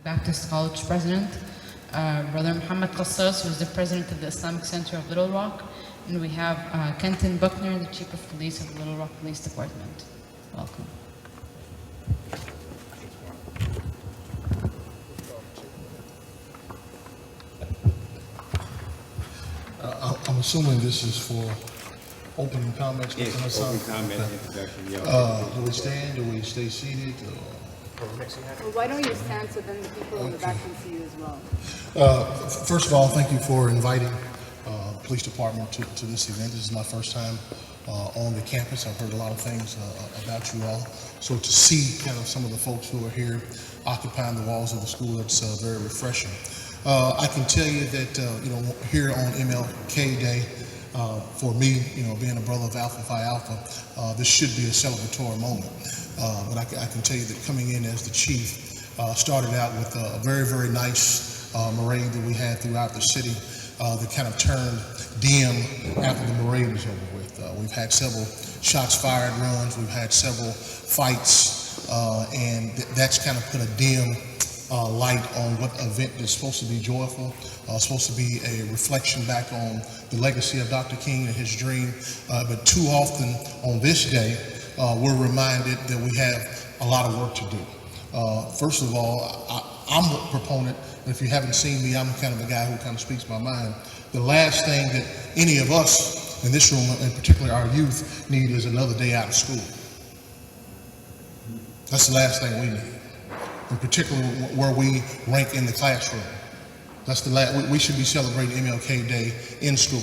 Baptist College president, Brother Muhammad Qassas, who's the president of the Islamic Center of Little Rock, and we have Kenton Buckner, the chief of police of the Little Rock Police Department. Welcome. I'm assuming this is for opening comments. Yes, open comment, introduction, Do we stand, do we stay seated? Well, why don't you stand so then the people in the back can see you as well? First of all, thank you for inviting police department to this event. This is my first time on the campus. I've heard a lot of things about you all. So to see kind of some of the folks who are here occupying the walls of the school, it's very refreshing. I can tell you that, here on MLK Day, for me, being a brother of Alpha Phi Alpha, this should be a celebratory moment. But I can tell you that coming in as the chief, started out with a very, very nice parade that we had throughout the city that kind of turned dim after the parade was over with. We've had several shots fired runs, we've had several fights, and that's kind of put a dim light on what event is supposed to be joyful, supposed to be a reflection back on the legacy of Dr. King and his dream. But too often on this day, we're reminded that we have a lot of work to do. First of all, I'm a proponent, and if you haven't seen me, I'm kind of a guy who kind of speaks my mind. The last thing that any of us in this room, and particularly our youth, need is another day out of school. That's the last thing we need. In particular, where we rank in the classroom. That's the last, we should be celebrating MLK Day in school.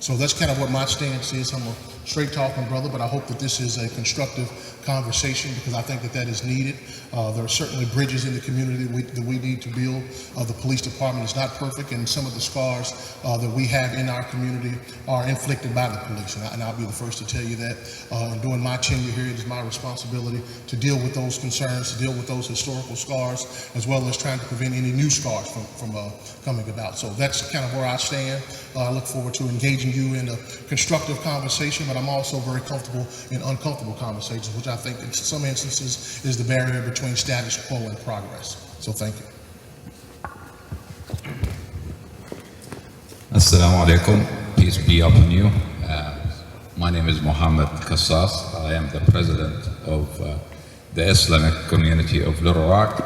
So that's kind of what my stance is. I'm a straight talking brother, but I hope that this is a constructive conversation because I think that that is needed. There are certainly bridges in the community that we need to build. The police department is not perfect, and some of the scars that we have in our community are inflicted by the police, and I'll be the first to tell you that. And during my tenure here, it is my responsibility to deal with those concerns, to deal with those historical scars, as well as trying to prevent any new scars from coming about. So that's kind of where I stand. I look forward to engaging you in a constructive conversation, but I'm also very comfortable in uncomfortable conversations, which I think in some instances is the barrier between status quo and progress. So thank you. Assalamu alaikum. Peace be upon you. My name is Muhammad Qassas. I am the president of the Islamic community of Little Rock.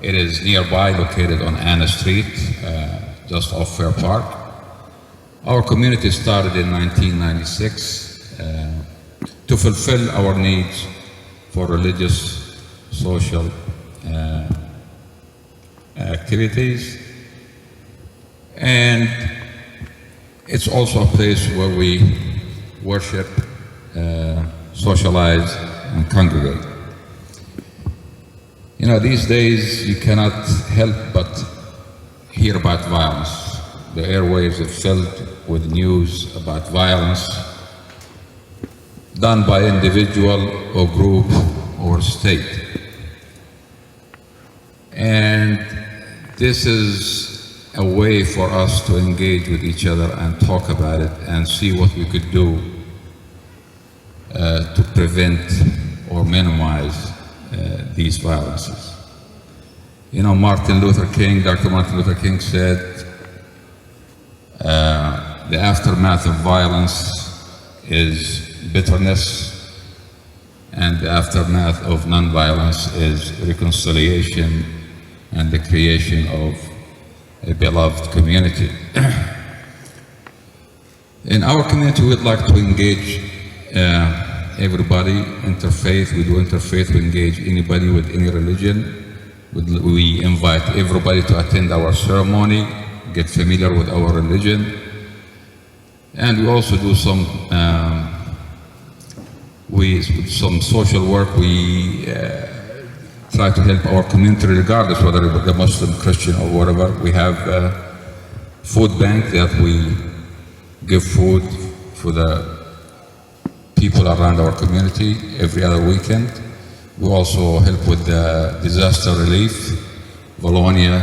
It is nearby, located on Anna Street, just off Fair Park. Our community started in 1996 to fulfill our needs for religious, social activities. And it's also a place where we worship, socialize, and congregate. These days you cannot help but hear about violence. The airwaves are filled with news about violence done by individual or group or state. And this is a way for us to engage with each other and talk about it and see what we could do to prevent or minimize these violences. Dr. Martin Luther King said, the aftermath of violence is bitterness, and the aftermath of nonviolence is reconciliation and the creation of a beloved community. In our community, we'd like to engage everybody, interfaith. We do interfaith, we engage anybody with any religion. We invite everybody to attend our ceremony, get familiar with our religion. And we also do some social work. We try to help our community regardless whether they're Muslim, Christian, or whatever. We have a food bank that we give food for the people around our community every other weekend. We also help with the disaster relief, Valonia,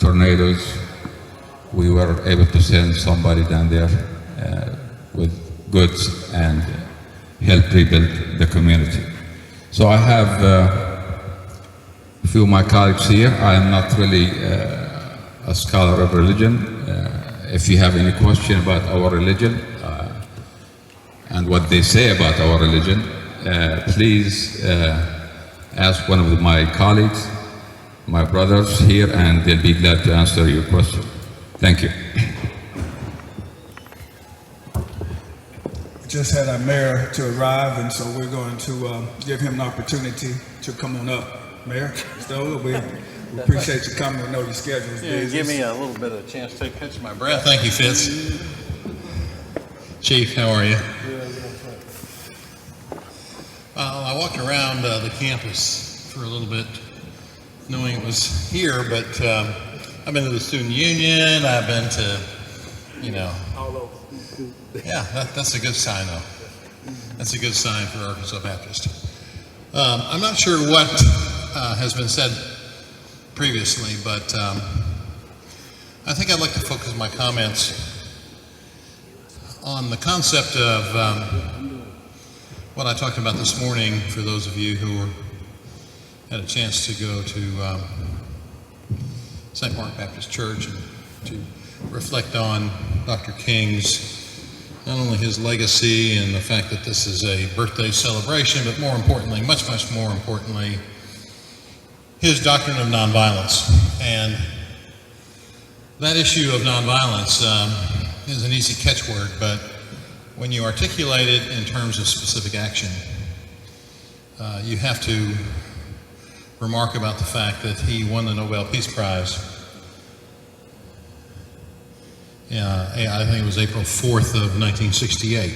tornadoes. We were able to send somebody down there with goods and help rebuild the community. So I have few of my colleagues here. I am not really a scholar of religion. If you have any question about our religion and what they say about our religion, please ask one of my colleagues, my brothers here, and they'll be glad to answer your question. Thank you. Just had our mayor to arrive, and so we're going to give him an opportunity to come on up. Mayor Stoller, we appreciate you coming. We know your schedule is busy. Give me a little bit of a chance to catch my breath. Thank you, Fitz. Chief, how are you? I walked around the campus for a little bit, knowing it was here, but I've been to the student union, I've been to, All over. yeah, that's a good sign, though. That's a good sign for Arkansas Baptist. I'm not sure what has been said previously, but I think I'd like to focus my comments on the concept of what I talked about this morning for those of you who had a chance to go to St. Mark Baptist Church and to reflect on Dr. King's, not only his legacy and the fact that this is a birthday celebration, but more importantly, much more importantly, his doctrine of nonviolence. And that issue of nonviolence is an easy catchword, but when you articulate it in terms of specific action, you have to remark about the fact that he won the Nobel Peace Prize. I think it was April 4th of 1968,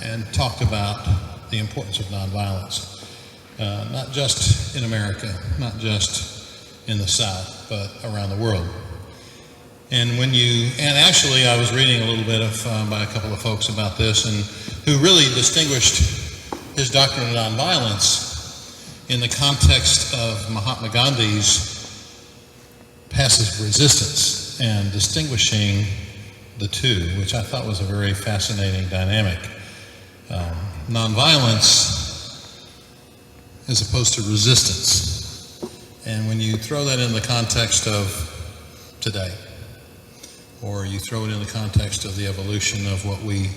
and talked about the importance of nonviolence, not just in America, not just in the South, but around the world. And actually I was reading a little bit by a couple of folks about this, and who really distinguished his doctrine of nonviolence in the context of Mahatma Gandhi's passive resistance, and distinguishing the two, which I thought was a very fascinating dynamic. Nonviolence as opposed to resistance. And when you throw that in the context of today, or you throw it in the context of the evolution of what we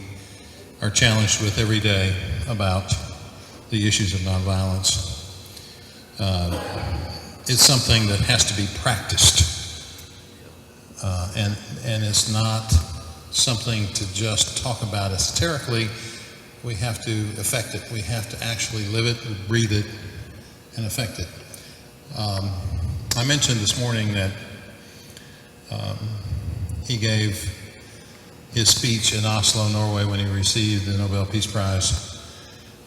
are challenged with every day about the issues of nonviolence, it's something that has to be practiced. And it's not something to just talk about esoterically. We have to affect it. We have to actually live it, breathe it, and affect it. I mentioned this morning that he gave his speech in Oslo, Norway, when he received the Nobel Peace Prize,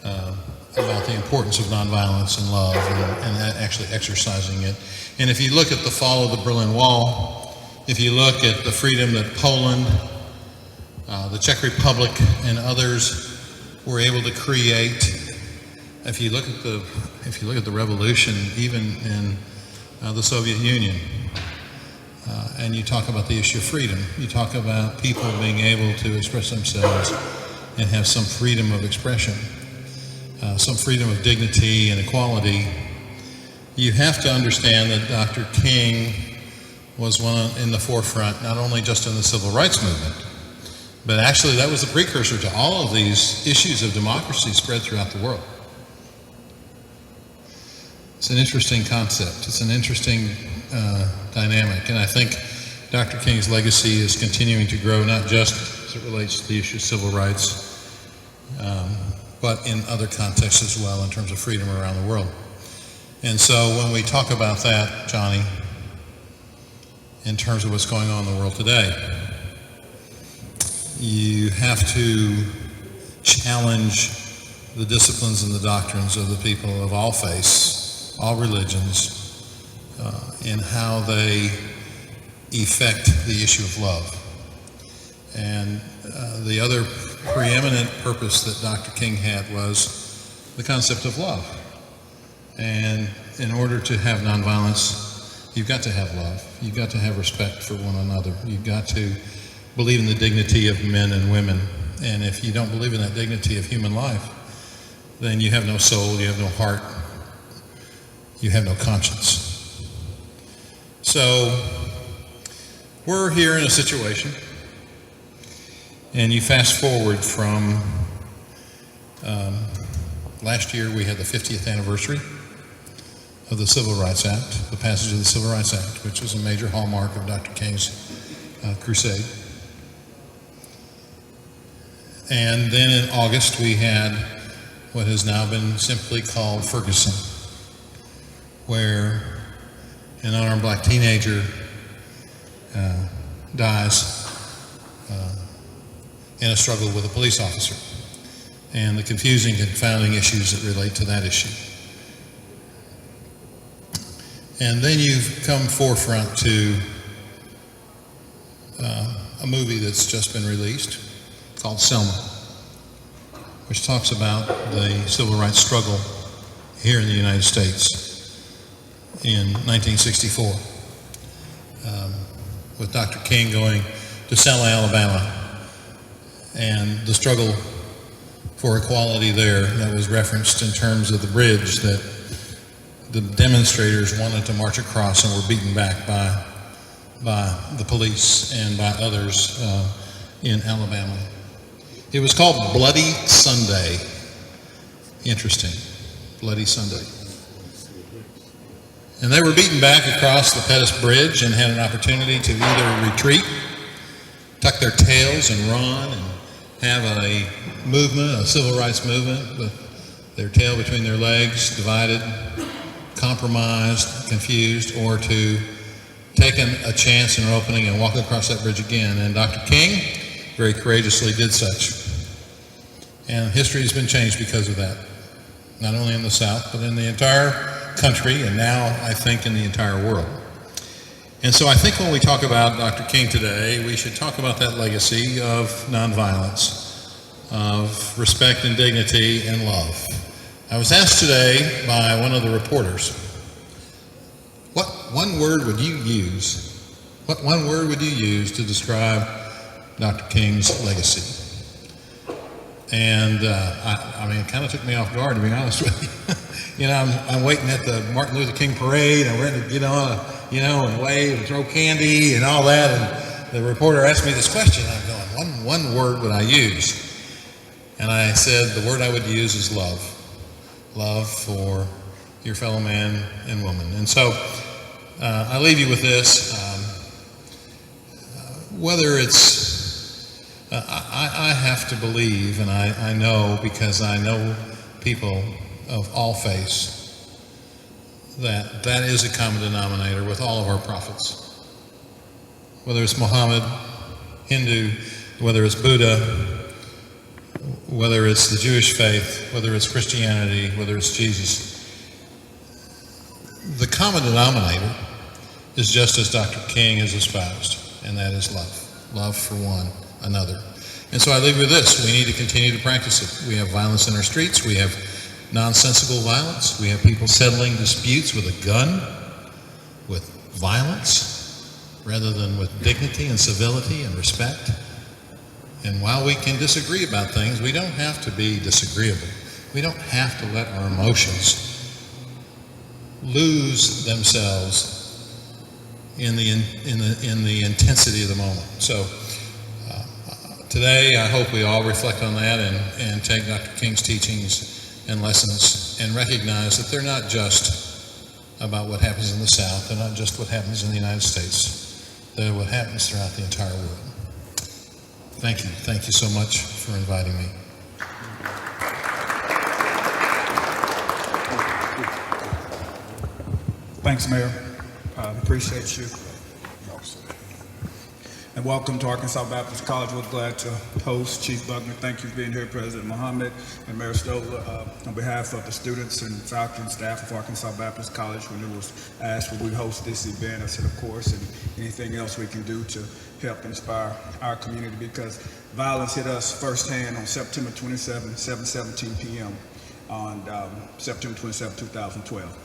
about the importance of nonviolence and love, and actually exercising it. And if you look at the fall of the Berlin Wall, if you look at the freedom that Poland, the Czech Republic, and others were able to create, if you look at the revolution, even in the Soviet Union, and you talk about the issue of freedom, you talk about people being able to express themselves and have some freedom of expression, some freedom of dignity and equality, you have to understand that Dr. King was one in the forefront, not only just in the civil rights movement, but actually that was the precursor to all of these issues of democracy spread throughout the world. It's an interesting concept. It's an interesting dynamic, and I think Dr. King's legacy is continuing to grow, not just as it relates to the issue of civil rights, but in other contexts as well, in terms of freedom around the world. And so when we talk about that, Johnny, in terms of what's going on in the world today, you have to challenge the disciplines and the doctrines of the people of all faiths, all religions, in how they effect the issue of love. And the other preeminent purpose that Dr. King had was the concept of love. And in order to have nonviolence, you've got to have love. You've got to have respect for one another. You've got to believe in the dignity of men and women. And if you don't believe in that dignity of human life, then you have no soul, you have no heart, you have no conscience. So we're here in a situation, and you fast forward from last year we had the 50th anniversary of the Civil Rights Act, the passage of the Civil Rights Act, which was a major hallmark of Dr. King's crusade. And then in August we had what has now been simply called Ferguson, where an unarmed black teenager dies in a struggle with a police officer, and the confusing, confounding issues that relate to that issue. And then you've come forefront to a movie that's just been released called Selma, which talks about the civil rights struggle here in the United States in 1964, with Dr. King going to Selma, Alabama, and the struggle for equality there that was referenced in terms of the bridge that the demonstrators wanted to march across and were beaten back by the police and by others in Alabama. It was called Bloody Sunday. Interesting. Bloody Sunday. And they were beaten back across the Pettus Bridge and had an opportunity to either retreat, tuck their tails and run and have a movement, a civil rights movement with their tail between their legs, divided, compromised, confused, or to take a chance in an opening and walk across that bridge again. And Dr. King very courageously did such. And history has been changed because of that, not only in the South, but in the entire country, and now I think in the entire world. And so I think when we talk about Dr. King today, we should talk about that legacy of nonviolence, of respect and dignity and love. I was asked today by one of the reporters, what one word would you use to describe Dr. King's legacy? And I mean, it kind of took me off guard, to be honest with you. You know, I'm waiting at the Martin Luther King parade. I'm ready to get on, and wave and throw candy and all that. And the reporter asked me this question. I'm going, one word would I use? And I said the word I would use is love. Love for your fellow man and woman. And so I leave you with this. Whether it's, I have to believe, and I know because I know people of all faiths, that is a common denominator with all of our prophets. Whether it's Muhammad, Hindu, whether it's Buddha, whether it's the Jewish faith, whether it's Christianity, whether it's Jesus, the common denominator is just as Dr. King has espoused, and that is love. Love for one another. And so I leave you with this. We need to continue to practice it. We have violence in our streets. We have nonsensical violence. We have people settling disputes with a gun, with violence, rather than with dignity and civility and respect. And while we can disagree about things, we don't have to be disagreeable. We don't have to let our emotions lose themselves in the intensity of the moment. So today, I hope we all reflect on that and take Dr. King's teachings and lessons and recognize that they're not just about what happens in the South. They're not just what happens in the United States. They're what happens throughout the entire world. Thank you. Thank you so much for inviting me. Thanks, Mayor. Appreciate you. And welcome to Arkansas Baptist College. We're glad to host Chief Buckner. Thank you for being here, President Muhammad and Mayor Stoller. On behalf of the students and faculty and staff of Arkansas Baptist College, when it was asked would we host this event, I said, of course, and anything else we can do to help inspire our community, because violence hit us firsthand on September 27, 7:17 p.m. on September 27, 2012.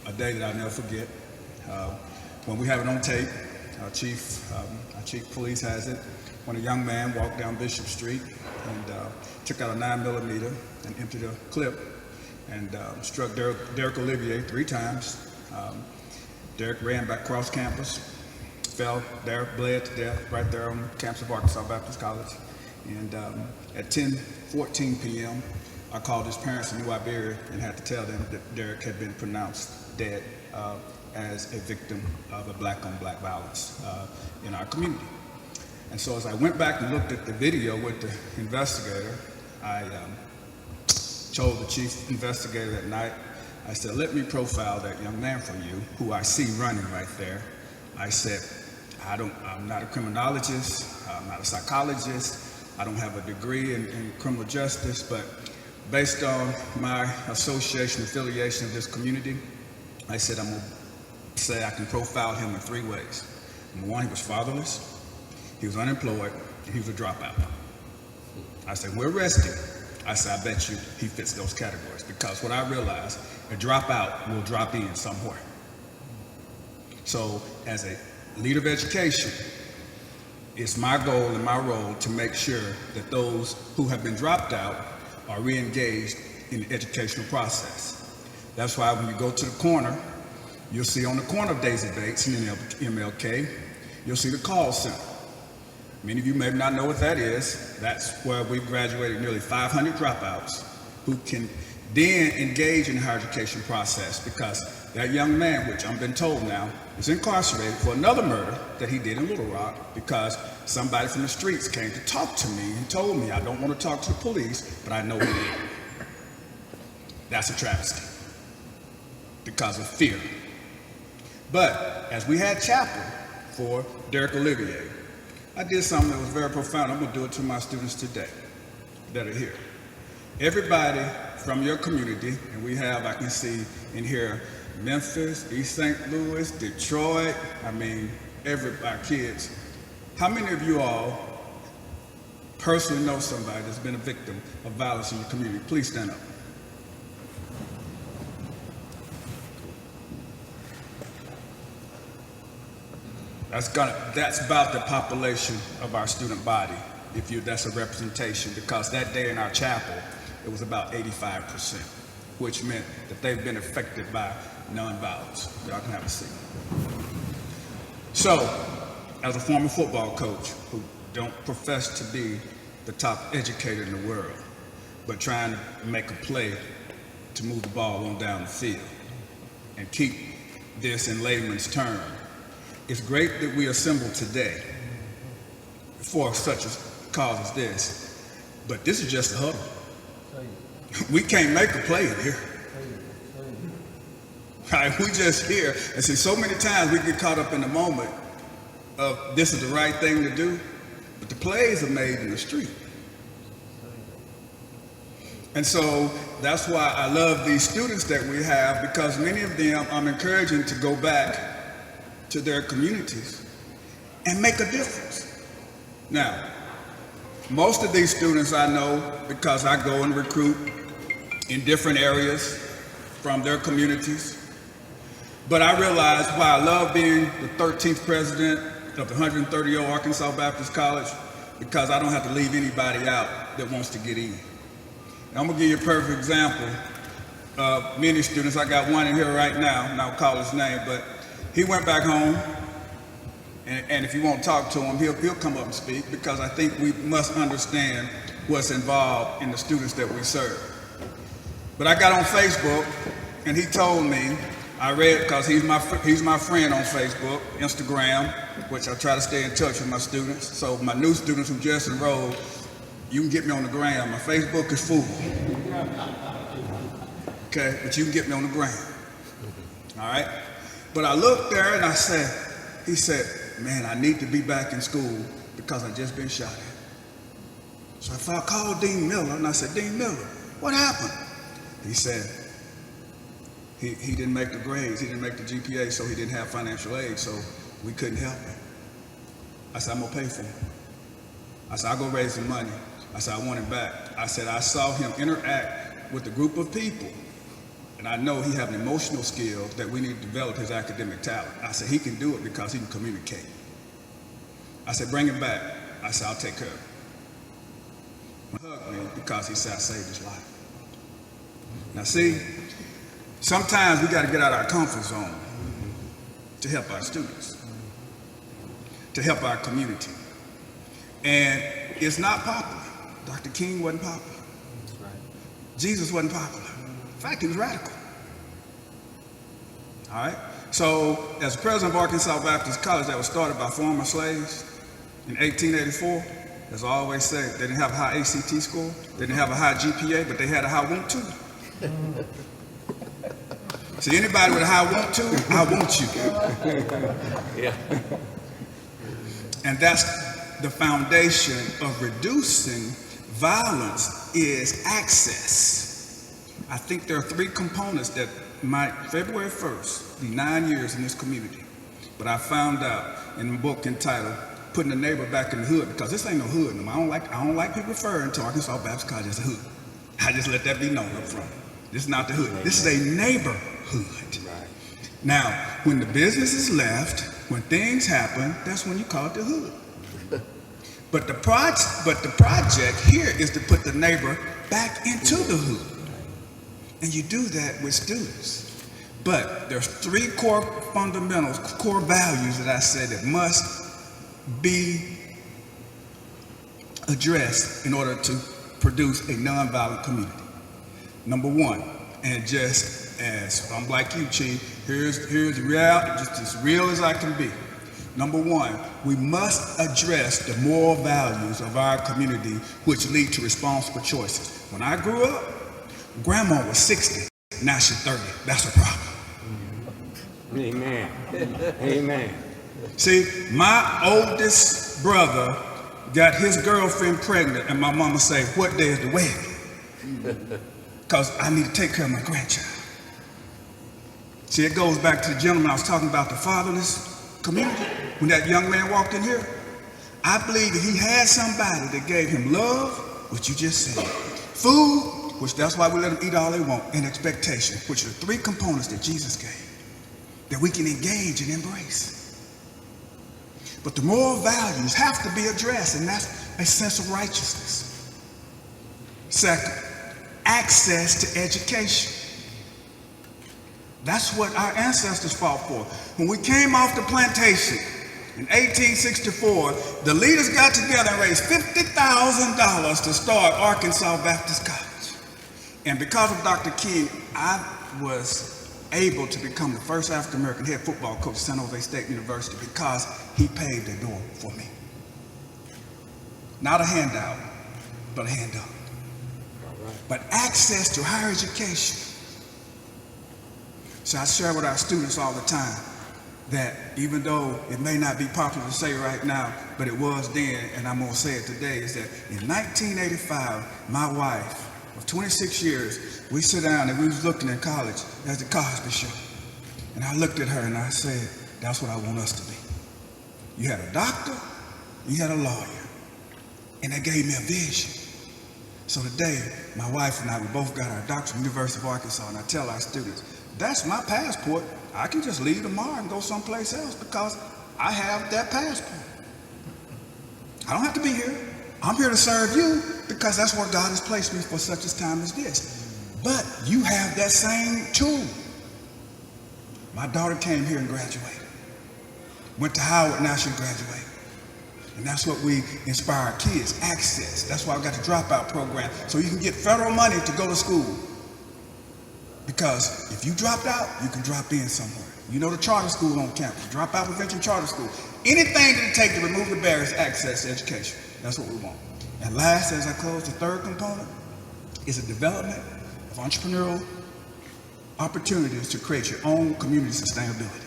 A day that I'll never forget. When we have it on tape, our chief of police has it, when a young man walked down Bishop Street and took out a 9mm and emptied a clip and struck Derek Olivier 3 times. Derek ran back across campus, fell there, bled to death right there on the campus of Arkansas Baptist College. And at 10:14 p.m., I called his parents in New Iberia and had to tell them that Derek had been pronounced dead as a victim of a black-on-black violence in our community. And so as I went back and looked at the video with the investigator, I told the chief investigator that night, I said, let me profile that young man for you, who I see running right there. I said, I'm not a criminologist, I'm not a psychologist, I don't have a degree in criminal justice, but based on my affiliation of this community, I said I'm gonna say I can profile him in 3 ways. Number 1, he was fatherless, he was unemployed, and he was a dropout. I said, we're arresting. I said, I bet you he fits those categories, because what I realized, a dropout will drop in somewhere. So as a leader of education, it's my goal and my role to make sure that those who have been dropped out are re-engaged in the educational process. That's why when you go to the corner, you'll see on the corner of Daisy Bates and MLK, you'll see the call center. Many of you may not know what that is. That's where we've graduated nearly 500 dropouts who can then engage in the higher education process, because that young man, which I've been told now, is incarcerated for another murder that he did in Little Rock, because somebody from the streets came to talk to me and told me, I don't want to talk to the police, but I know he did. That's a travesty because of fear. But as we had chapel for Derek Olivier, I did something that was very profound. I'm going to do it to my students today that are here. Everybody from your community, and we have, I can see in here, Memphis, East St. Louis, Detroit, our kids. How many of you all personally know somebody that's been a victim of violence in your community? Please stand up. That's about the population of our student body, that's a representation, because that day in our chapel, it was about 85%, which meant that they've been affected by nonviolence. Y'all can have a seat. So, as a former football coach who don't profess to be the top educator in the world, but trying to make a play to move the ball on down the field and keep this in layman's term, it's great that we assemble today for such a cause as this, but this is just a huddle. We can't make a play in here. Right, we just here, and see, so many times we get caught up in the moment of this is the right thing to do, but the plays are made in the street. And so that's why I love these students that we have, because many of them I'm encouraging to go back to their communities and make a difference. Now, most of these students I know because I go and recruit in different areas from their communities. But I realize why I love being the 13th president of the 130-year-old Arkansas Baptist College, because I don't have to leave anybody out that wants to get in. And I'm gonna give you a perfect example of many students. I got one in here right now, and I'll call his name, but he went back home, and if you won't talk to him, he'll come up and speak, because I think we must understand what's involved in the students that we serve. But I got on Facebook, and he told me, I read, because he's my friend on Facebook, Instagram, which I try to stay in touch with my students. So my new students who just enrolled, you can get me on the gram. My Facebook is full. Okay, but you can get me on the gram. All right? But I looked there and he said, man, I need to be back in school because I just been shot at. So I called Dean Miller, and I said, Dean Miller, what happened? He said, he didn't make the grades, he didn't make the GPA, so he didn't have financial aid, so we couldn't help him. I said, I'm gonna pay for him. I said, I'll go raise the money. I said, I want him back. I said, I saw him interact with a group of people, and I know he has an emotional skill that we need to develop his academic talent. I said, he can do it because he can communicate. I said, bring him back. I said, I'll take care of him. He hugged me because he said I saved his life. Now see, sometimes we got to get out of our comfort zone to help our students, to help our community. And it's not popular. Dr. King wasn't popular. Jesus wasn't popular. In fact, he was radical. All right? So, as president of Arkansas Baptist College that was started by former slaves in 1884, as I always say, they didn't have a high ACT score, they didn't have a high GPA, but they had a high want to. See, anybody with a high want to, I want you. Yeah. And that's the foundation of reducing violence is access. I think there are three components that might, February 1st, be 9 years in this community. But I found out in a book entitled Putting the Neighbor Back in the Hood, because this ain't no hood no more. I don't like people referring to Arkansas Baptist College as a hood. I just let that be known up front. This is not the hood. This is a neighborhood. Right. Now, when the business is left, when things happen, that's when you call it the hood. But the project here is to put the neighbor back into the hood. And you do that with students. But there's three core fundamentals, core values that I said that must be addressed in order to produce a nonviolent community. Number one, and just as I'm like you, Chief, here's the reality, just as real as I can be. Number one, we must address the moral values of our community which lead to responsible choices. When I grew up, Grandma was 60, now she's 30. That's a problem. Amen. Amen. See, my oldest brother got his girlfriend pregnant, and my mama say, "What day is the wedding?" Because I need to take care of my grandchild. See, it goes back to the gentleman I was talking about, the fatherless community. When that young man walked in here, I believe that he had somebody that gave him love, which you just said, food, which that's why we let them eat all they want, and expectation, which are the three components that Jesus gave, that we can engage and embrace. But the moral values have to be addressed, and that's a sense of righteousness. Second, access to education. That's what our ancestors fought for. When we came off the plantation in 1864, the leaders got together and raised $50,000 to start Arkansas Baptist College. And because of Dr. King, I was able to become the first African-American head football coach at San Jose State University because he paved the door for me. Not a handout, but a hand up. But access to higher education. So I share with our students all the time that even though it may not be popular to say right now, but it was then, and I'm gonna say it today, is that in 1985, my wife of 26 years, we sit down and we was looking at college as the Cosby Show. And I looked at her and I said, that's what I want us to be. You had a doctor, you had a lawyer, and that gave me a vision. So today, my wife and I, we both got our doctorate from the University of Arkansas, and I tell our students, that's my passport. I can just leave tomorrow and go someplace else because I have that passport. I don't have to be here. I'm here to serve you because that's where God has placed me for such a time as this. But you have that same tool. My daughter came here and graduated. Went to Howard, now she graduated. And that's what we inspire our kids, access. That's why we got the dropout program, so you can get federal money to go to school. Because if you dropped out, you can drop in somewhere. You know the charter school on campus, Dropout Prevention Charter School. Anything that it takes to remove the barriers to access to education. That's what we want. And last, as I close, the third component is the development of entrepreneurial opportunities to create your own community sustainability.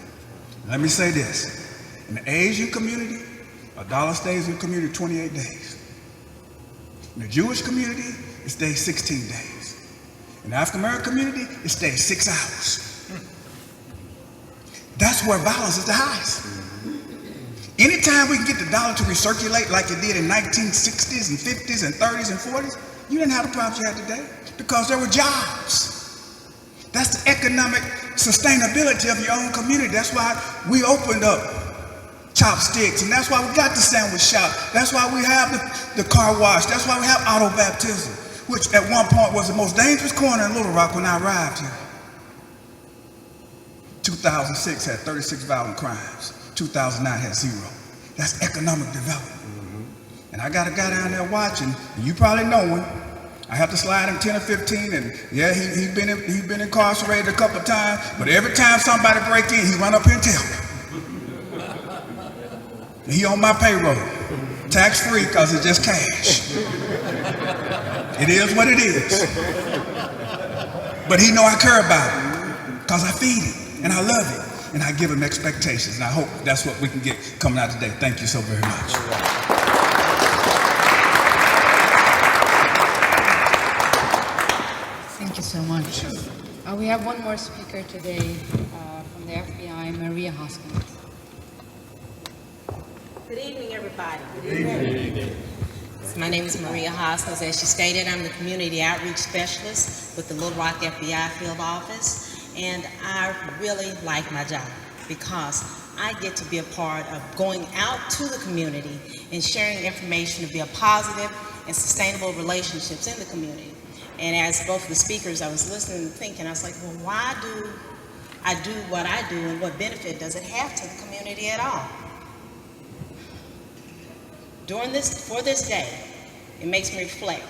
Let me say this. In the Asian community, $1 stays in the community 28 days. In the Jewish community, it stays 16 days. In the African American community, it stays 6 hours. That's where violence is the highest. Anytime we can get the dollar to recirculate like it did in 1960s and 50s and 30s and 40s, you didn't have the problems you have today because there were jobs. That's the economic sustainability of your own community. That's why we opened up Chopsticks, and that's why we got the sandwich shop. That's why we have the car wash. That's why we have auto baptism. which at one point was the most dangerous corner in Little Rock when I arrived here. 2006 had 36 violent crimes. 2009 had 0. That's economic development. And I got a guy down there watching, and you probably know him. I have to slide him 10 or 15, and yeah, he's been incarcerated a couple of times, but every time somebody break in, he run up here and tell me. And he on my payroll, tax-free, because it's just cash. It is what it is. But he know I care about him, because I feed him, and I love him, and I give him expectations, and I hope that's what we can get coming out today. Thank you so very much. Thank you so much. We have one more speaker today from the FBI, Maria Hoskins. Good evening, everybody. Good evening. My name is Maria Hoskins. As she stated, I'm the Community Outreach Specialist with the Little Rock FBI Field Office, and I really like my job because I get to be a part of going out to the community and sharing information to build positive and sustainable relationships in the community. And as both of the speakers, I was listening and thinking, I was like, well, why do I do what I do, and what benefit does it have to the community at all? For this day, it makes me reflect.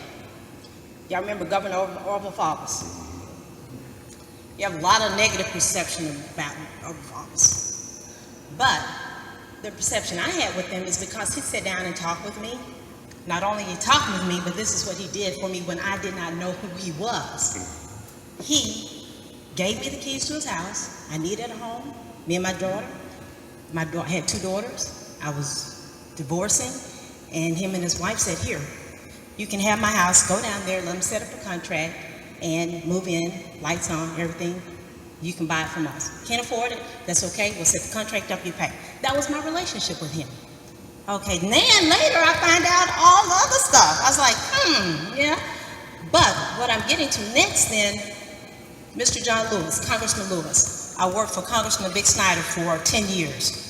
Y'all remember Governor Orville Faubus? You have a lot of negative perception about Orville Faubus. But the perception I had with him is because he sat down and talked with me. Not only he talked with me, but this is what he did for me when I did not know who he was. He gave me the keys to his house. I needed a home. Me and my daughter. My daughter had 2 daughters. I was divorcing, and him and his wife said, here, you can have my house. Go down there, let them set up a contract, and move in, lights on, everything. You can buy it from us. Can't afford it? That's okay. We'll set the contract up, you pay. That was my relationship with him. Okay, then later I find out all the other stuff. I was like, yeah. But what I'm getting to next then, Mr. John Lewis, Congressman Lewis. I worked for Congressman Vic Snyder for 10 years.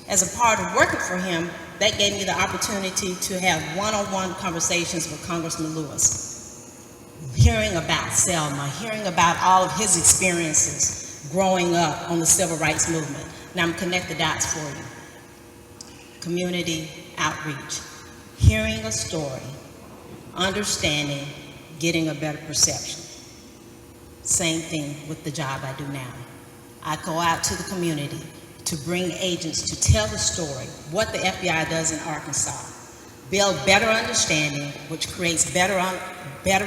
As a part of working for him, that gave me the opportunity to have one-on-one conversations with Congressman Lewis. Hearing about Selma, hearing about all of his experiences growing up on the civil rights movement. Now I'm connect the dots for you. Community outreach, hearing a story, understanding, getting a better perception. Same thing with the job I do now. I go out to the community to bring agents to tell the story, what the FBI does in Arkansas, build better understanding, which creates better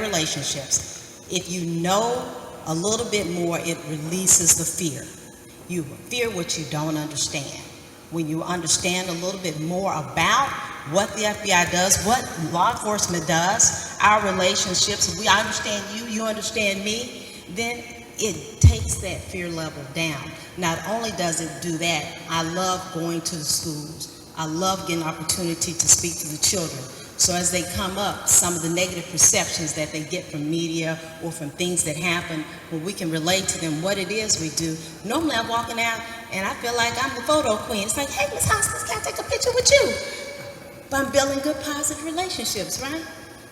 relationships. If you know a little bit more, it releases the fear. You fear what you don't understand. When you understand a little bit more about what the FBI does, what law enforcement does, our relationships, if we understand you, you understand me, then it takes that fear level down. Not only does it do that, I love going to the schools. I love getting an opportunity to speak to the children. So as they come up, some of the negative perceptions that they get from media or from things that happen, when we can relate to them what it is we do. Normally I'm walking out and I feel like I'm the photo queen. It's like, hey, Miss Hoskins, can I take a picture with you? But I'm building good, positive relationships, right?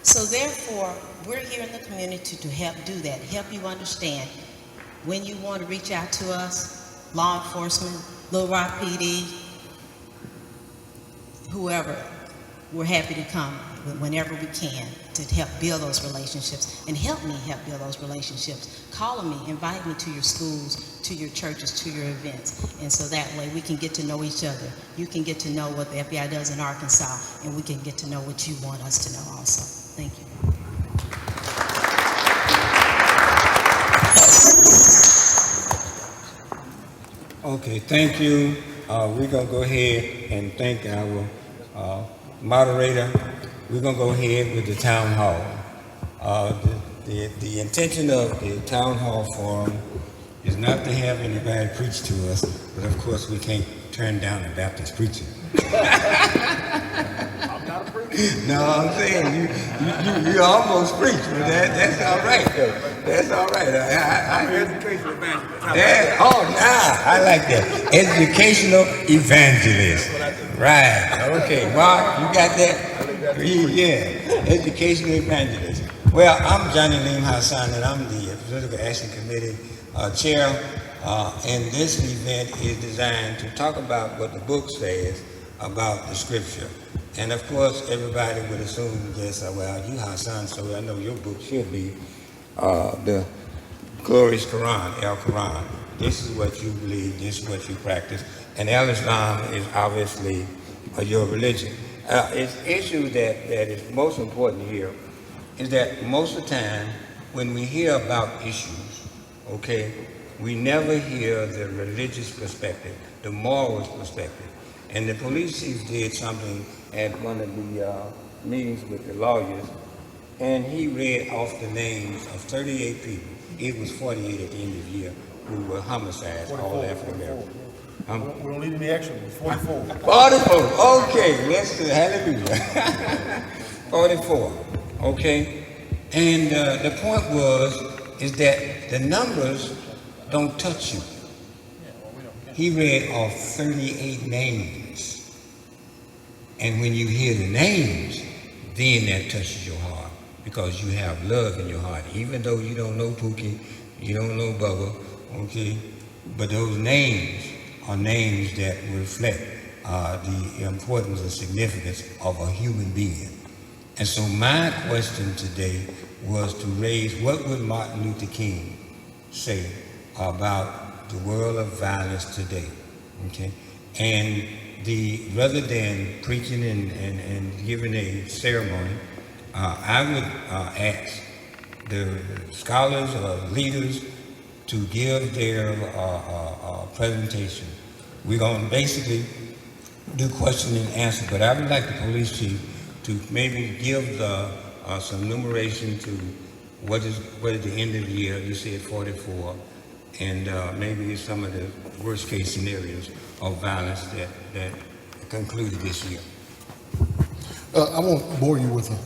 So therefore, we're here in the community to help do that, help you understand. When you want to reach out to us, law enforcement, Little Rock PD, whoever, we're happy to come whenever we can to help build those relationships and help me help build those relationships. Call me, invite me to your schools, to your churches, to your events. And so that way we can get to know each other. You can get to know what the FBI does in Arkansas, and we can get to know what you want us to know also. Thank you. Okay, thank you. We're going to go ahead and thank our moderator. We're going to go ahead with the town hall. The intention of the town hall forum is not to have anybody preach to us, but of course we can't turn down a Baptist preacher. I'm not a preacher. No, I'm saying you almost preach, but that's all right though. That's all right. I heard the educational evangelist. I like that. Educational evangelist. Right. Okay, Mark, you got that? Yeah. Educational evangelist. Well, I'm Johnny Lim Hassan, and I'm the Political Action Committee Chair. And this event is designed to talk about what the book says about the scripture. And of course, everybody would assume this, well, you Hassan, so I know your book should be the glorious Quran, El Quran. This is what you believe, this is what you practice. And El Islam is obviously your religion. It's issue that is most important here is that most of the time when we hear about issues, okay, we never hear the religious perspective, the moral perspective. And the police chief did something at one of the meetings with the lawyers, and he read off the names of 38 people. It was 48 at the end of the year who were homicides, all African Americans. We don't need any extra, it's 44. 44, okay, let's do hallelujah. 44, okay? And the point is that the numbers don't touch you. He read off 38 names. And when you hear the names, then that touches your heart because you have love in your heart. Even though you don't know Pookie, you don't know Bubba, okay? But those names are names that reflect the importance and significance of a human being. And so my question today was to raise what would Martin Luther King say about the world of violence today, okay? And rather than preaching and giving a ceremony, I would ask the scholars or leaders to give their presentation. We're going to basically do question and answer, but I would like the police chief to maybe give some numeration to what is the end of the year. You said 44, and maybe some of the worst case scenarios of violence that concluded this year. I won't bore you with a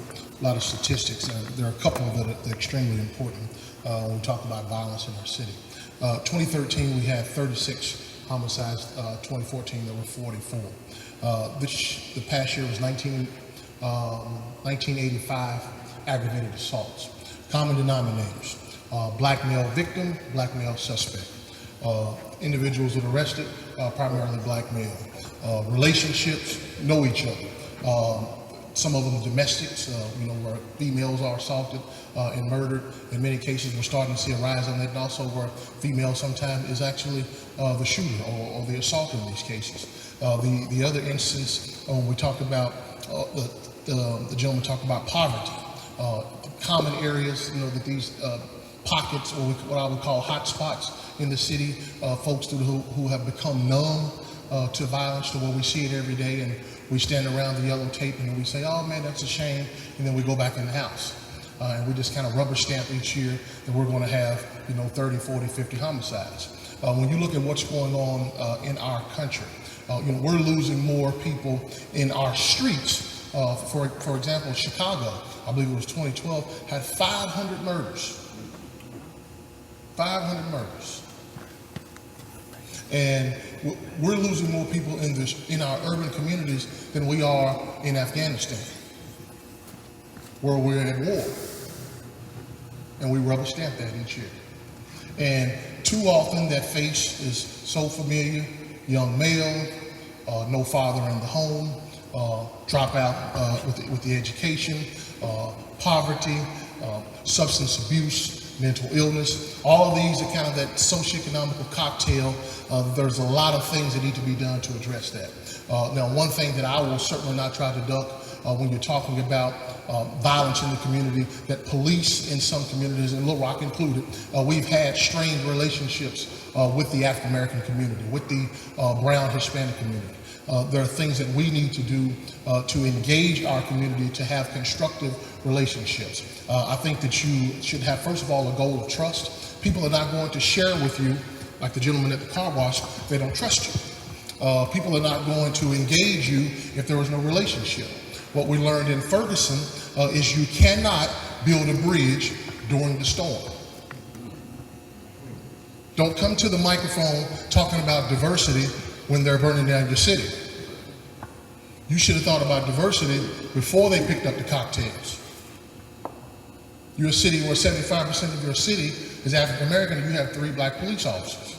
lot of statistics. There are a couple that are extremely important when we talk about violence in our city. 2013, we had 36 homicides. 2014, there were 44. The past year was 1985 aggravated assaults. Common denominators: black male victim, black male suspect. Individuals that are arrested, primarily black male. Relationships know each other. Some of them domestics, where females are assaulted and murdered. In many cases, we're starting to see a rise on that, and also where female sometimes is actually the shooter or the assaulter in these cases. The other instance, when we talk about, the gentleman talked about poverty. Common areas, that these pockets, or what I would call hot spots in the city, folks who have become numb to violence, to where we see it every day, and we stand around the yellow tape and we say, oh man, that's a shame, and then we go back in the house. And we just kind of rubber stamp each year that we're going to have, 30, 40, 50 homicides. When you look at what's going on in our country, we're losing more people in our streets. For example, Chicago, I believe it was 2012, had 500 murders. 500 murders. And we're losing more people in our urban communities than we are in Afghanistan, where we're at war. And we rubber stamp that each year. And too often that face is so familiar: young male, no father in the home, drop out with the education, poverty, substance abuse, mental illness. All of these are kind of that socioeconomic cocktail. There's a lot of things that need to be done to address that. Now, one thing that I will certainly not try to duck when you're talking about violence in the community, that police in some communities, and Little Rock included, we've had strained relationships with the African American community, with the brown Hispanic community. There are things that we need to do to engage our community to have constructive relationships. I think that you should have, first of all, a goal of trust. People are not going to share with you, like the gentleman at the car wash, if they don't trust you. People are not going to engage you if there is no relationship. What we learned in Ferguson is you cannot build a bridge during the storm. Don't come to the microphone talking about diversity when they're burning down your city. You should have thought about diversity before they picked up the cocktails. You're a city where 75% of your city is African American, and you have 3 black police officers.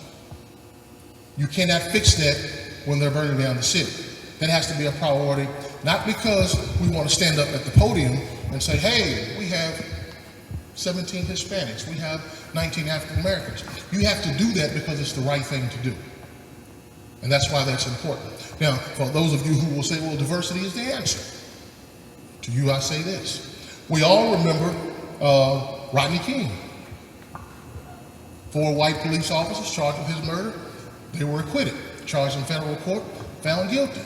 You cannot fix that when they're burning down the city. That has to be a priority, not because we want to stand up at the podium and say, hey, we have 17 Hispanics, we have 19 African Americans. You have to do that because it's the right thing to do. And that's why that's important. Now, for those of you who will say, well, diversity is the answer, to you I say this. We all remember Rodney King. 4 white police officers charged with his murder. They were acquitted, charged in federal court, found guilty.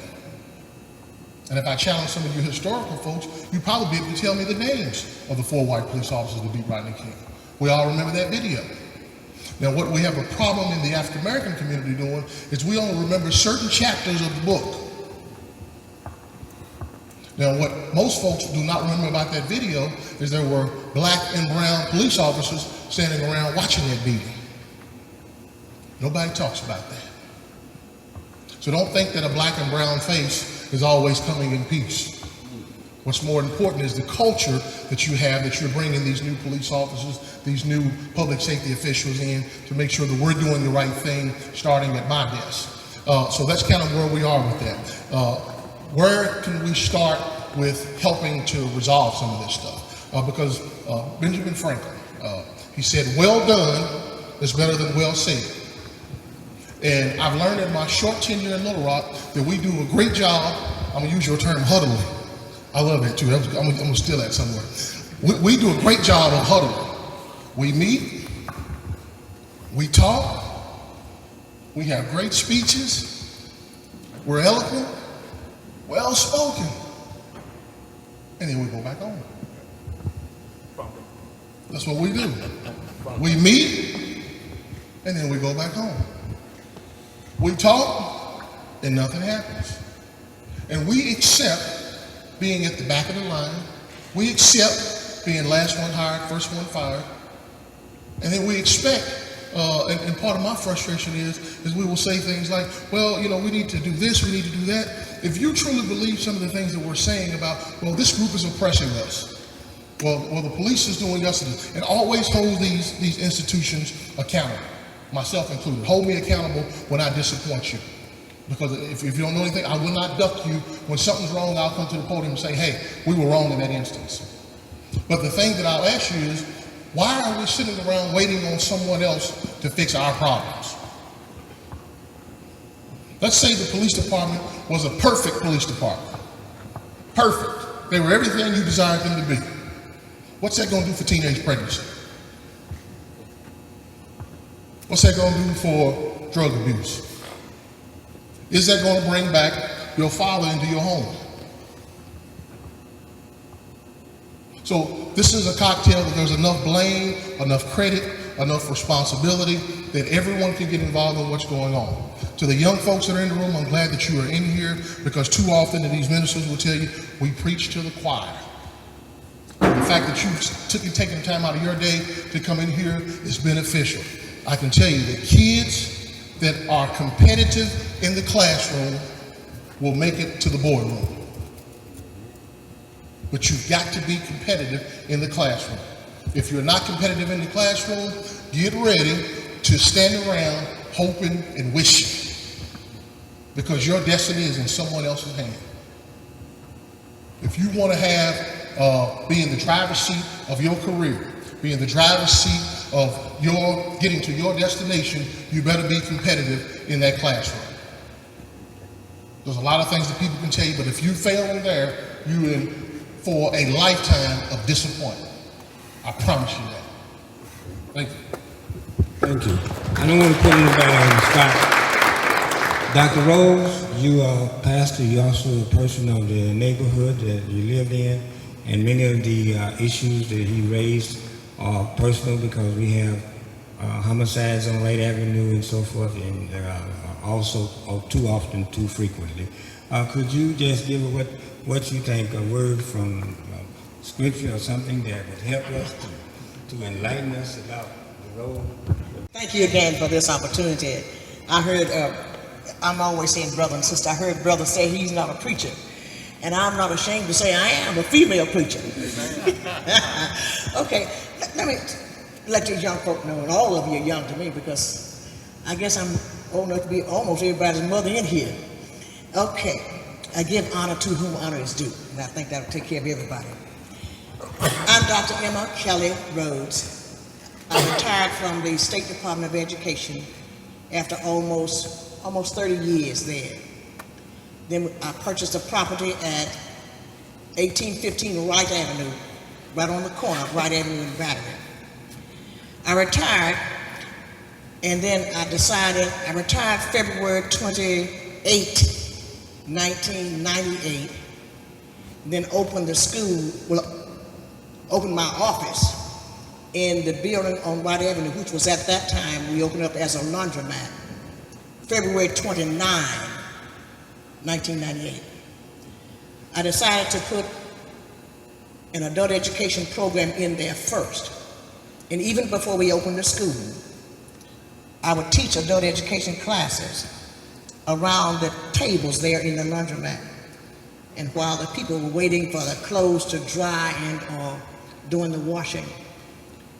And if I challenge some of you historical folks, you'd probably be able to tell me the names of the 4 white police officers that beat Rodney King. We all remember that video. Now, what we have a problem in the African American community doing is we only remember certain chapters of the book. Now, what most folks do not remember about that video is there were black and brown police officers standing around watching that beating. Nobody talks about that. So don't think that a black and brown face is always coming in peace. What's more important is the culture that you have, that you're bringing these new police officers, these new public safety officials in to make sure that we're doing the right thing starting at my desk. So that's kind of where we are with that. Where can we start with helping to resolve some of this stuff? Because Benjamin Franklin, he said, well done is better than well said. And I've learned in my short tenure in Little Rock that we do a great job. I'm gonna use your term, huddling. I love that too. I'm gonna steal that somewhere. We do a great job of huddling. We meet, we talk, we have great speeches, we're eloquent, well spoken, and then we go back home. That's what we do. We meet, and then we go back home. We talk, and nothing happens. And we accept being at the back of the line. We accept being last one hired, first one fired. And then we expect, and part of my frustration is we will say things like, well, you know, we need to do this, we need to do that. If you truly believe some of the things that we're saying about, well, this group is oppressing us, well, the police is doing us, and always hold these institutions accountable. Myself included. Hold me accountable when I disappoint you. Because if you don't know anything, I will not duck you. When something's wrong, I'll come to the podium and say, hey, we were wrong in that instance. But the thing that I'll ask you is, why are we sitting around waiting on someone else to fix our problems? Let's say the police department was a perfect police department. Perfect. They were everything you desired them to be. What's that going to do for teenage pregnancy? What's that going to do for drug abuse? Is that going to bring back your father into your home? So this is a cocktail that there's enough blame, enough credit, enough responsibility that everyone can get involved in what's going on. To the young folks that are in the room, I'm glad that you are in here, because too often these ministers will tell you, we preach to the choir. The fact that you've taken time out of your day to come in here is beneficial. I can tell you that kids that are competitive in the classroom will make it to the boardroom. But you've got to be competitive in the classroom. If you're not competitive in the classroom, get ready to stand around hoping and wishing, because your destiny is in someone else's hand. If you want to have, be in the driver's seat of your career, be in the driver's seat of your getting to your destination, you better be competitive in that classroom. There's a lot of things that people can tell you, but if you fail in there, you're in for a lifetime of disappointment. I promise you that. Thank you. Thank you. I don't want to put anybody on the spot. Dr. Rose, you are a pastor, you're also a person of the neighborhood that you lived in, and many of the issues that he raised are personal, because we have homicides on Wright Avenue and so forth, and also too often, too frequently. Could you just give what you think, a word from scripture or something that would help us to enlighten us about the road? Thank you again for this opportunity. I heard, I'm always saying brother and sister, I heard brother say he's not a preacher. And I'm not ashamed to say I am a female preacher. Okay, let me let you young folk know, and all of you are young to me because I guess I'm old enough to be almost everybody's mother in here. Okay, I give honor to whom honor is due, and I think that'll take care of everybody. I'm Dr. Emma Kelly Rhodes. I retired from the State Department of Education after almost 30 years there. Then I purchased a property at 1815 Wright Avenue, right on the corner of Wright Avenue and Battery. I retired, and then I retired February 28, 1998, then opened the school, opened my office in the building on Wright Avenue, which was at that time, we opened up as a laundromat, February 29, 1998. I decided to put an adult education program in there first. And even before we opened the school, I would teach adult education classes around the tables there in the laundromat. And while the people were waiting for the clothes to dry and or doing the washing,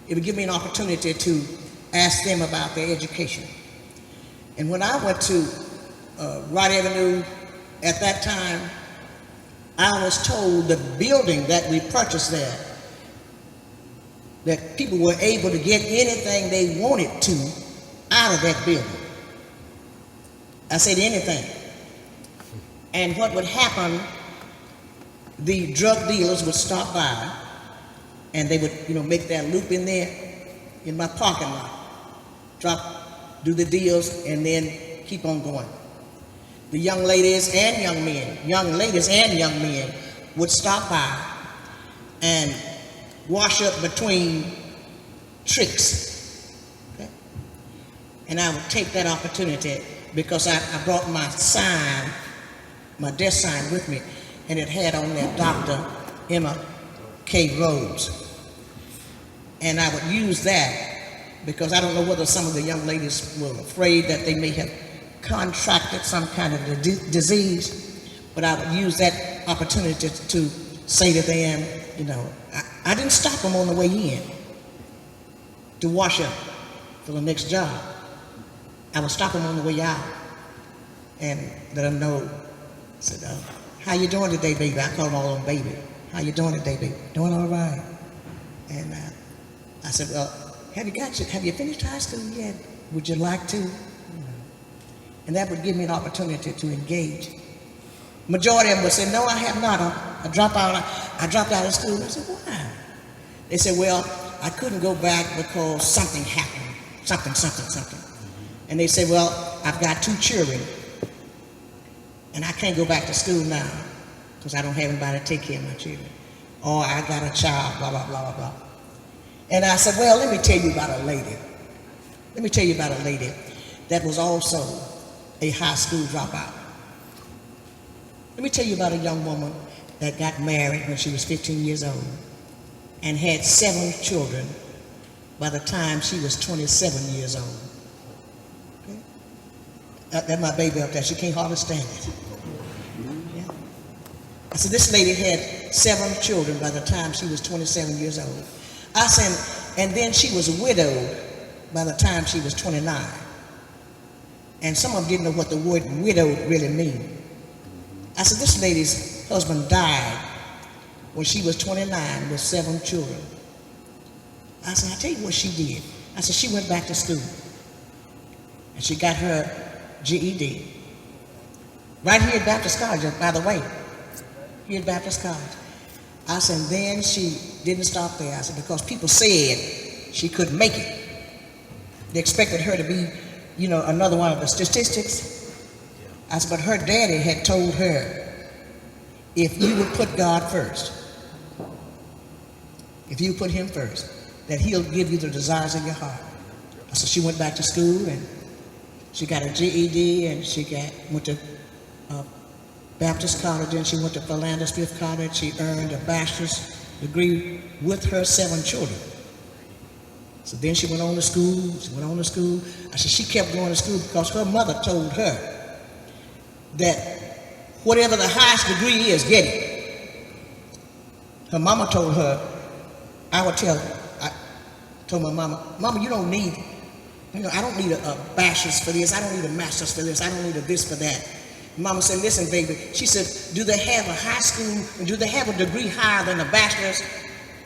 it would give me an opportunity to ask them about their education. And when I went to Wright Avenue at that time, I was told the building that we purchased there, that people were able to get anything they wanted to out of that building. I said anything. And what would happen, the drug dealers would stop by and they would, make their loop in there in my parking lot, do the deals, and then keep on going. The young ladies and young men would stop by and wash up between tricks. Okay? And I would take that opportunity because I brought my sign, my desk sign with me, and it had on there Dr. Emma K. Rhodes. And I would use that because I don't know whether some of the young ladies were afraid that they may have contracted some kind of disease, but I would use that opportunity to say to them, I didn't stop them on the way in to wash up for the next job. I would stop them on the way out and let them know. I said, how you doing today, baby? I call them all on baby. How you doing today, baby? Doing all right. And I said, well, have you finished high school yet? Would you like to? And that would give me an opportunity to engage. Majority of them would say, no, I have not. I dropped out of school. I said, why? They said, well, I couldn't go back because something happened. Something. And they said, well, I've got 2 children, and I can't go back to school now because I don't have anybody to take care of my children. Or I got a child, blah, blah, blah, blah, blah. And I said, well, let me tell you about a lady. That was also a high school dropout. Let me tell you about a young woman that got married when she was 15 years old and had 7 children by the time she was 27 years old. Okay? That's my baby up there. She can't hardly stand it. Yeah. I said, this lady had 7 children by the time she was 27 years old. I said, and then she was widowed by the time she was 29. And some of them didn't know what the word widowed really means. I said, this lady's husband died when she was 29 with 7 children. I said, I'll tell you what she did. I said, she went back to school. And she got her GED. Right here at Baptist College, by the way. Here at Baptist College. I said, and then she didn't stop there. I said, because people said she couldn't make it. They expected her to be, another one of the statistics. I said, but her daddy had told her, if you would put God first, if you put him first, that he'll give you the desires of your heart. So she went back to school and she got a GED and she went to Baptist College and she went to Philander Smith College. She earned a bachelor's degree with her 7 children. So then she went on to school. I said she kept going to school because her mother told her that whatever the highest degree is, get it. Her mama told her, I would tell her, told my mama, Mama, you don't need, I don't need a bachelor's for this. I don't need a master's for this. I don't need a this for that. Mama said, listen, baby. She said, do they have a high school, do they have a degree higher than a bachelor's?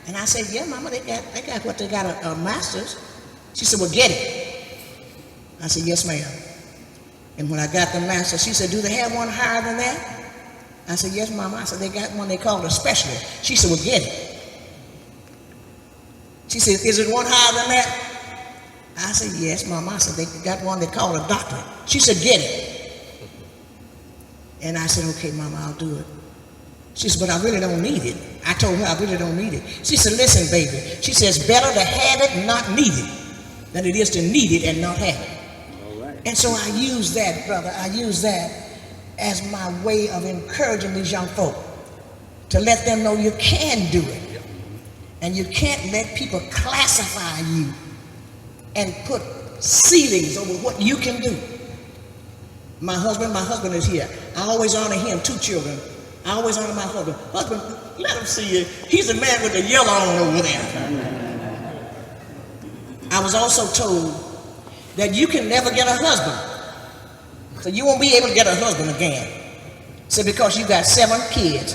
And I said, yeah, Mama, they got what they got, a master's. She said, well, get it. I said, yes, ma'am. And when I got the master's, she said, do they have one higher than that? I said, yes, Mama. I said, they got one they call a specialist. She said, well, get it. She said, is it one higher than that? I said, yes, Mama. I said, they got one they call a doctorate. She said, get it. And I said, okay, Mama, I'll do it. She said, but I really don't need it. I told her I really don't need it. She said, listen, baby. She says, better to have it and not need it than it is to need it and not have it. All right. And so I use that, brother. I use that as my way of encouraging these young folk to let them know you can do it. And you can't let people classify you and put ceilings over what you can do. My husband is here. I always honor him, 2 children. I always honor my husband. Husband, let him see you. He's the man with the yellow on over there. I was also told that you can never get a husband. So you won't be able to get a husband again. So because you got 7 kids.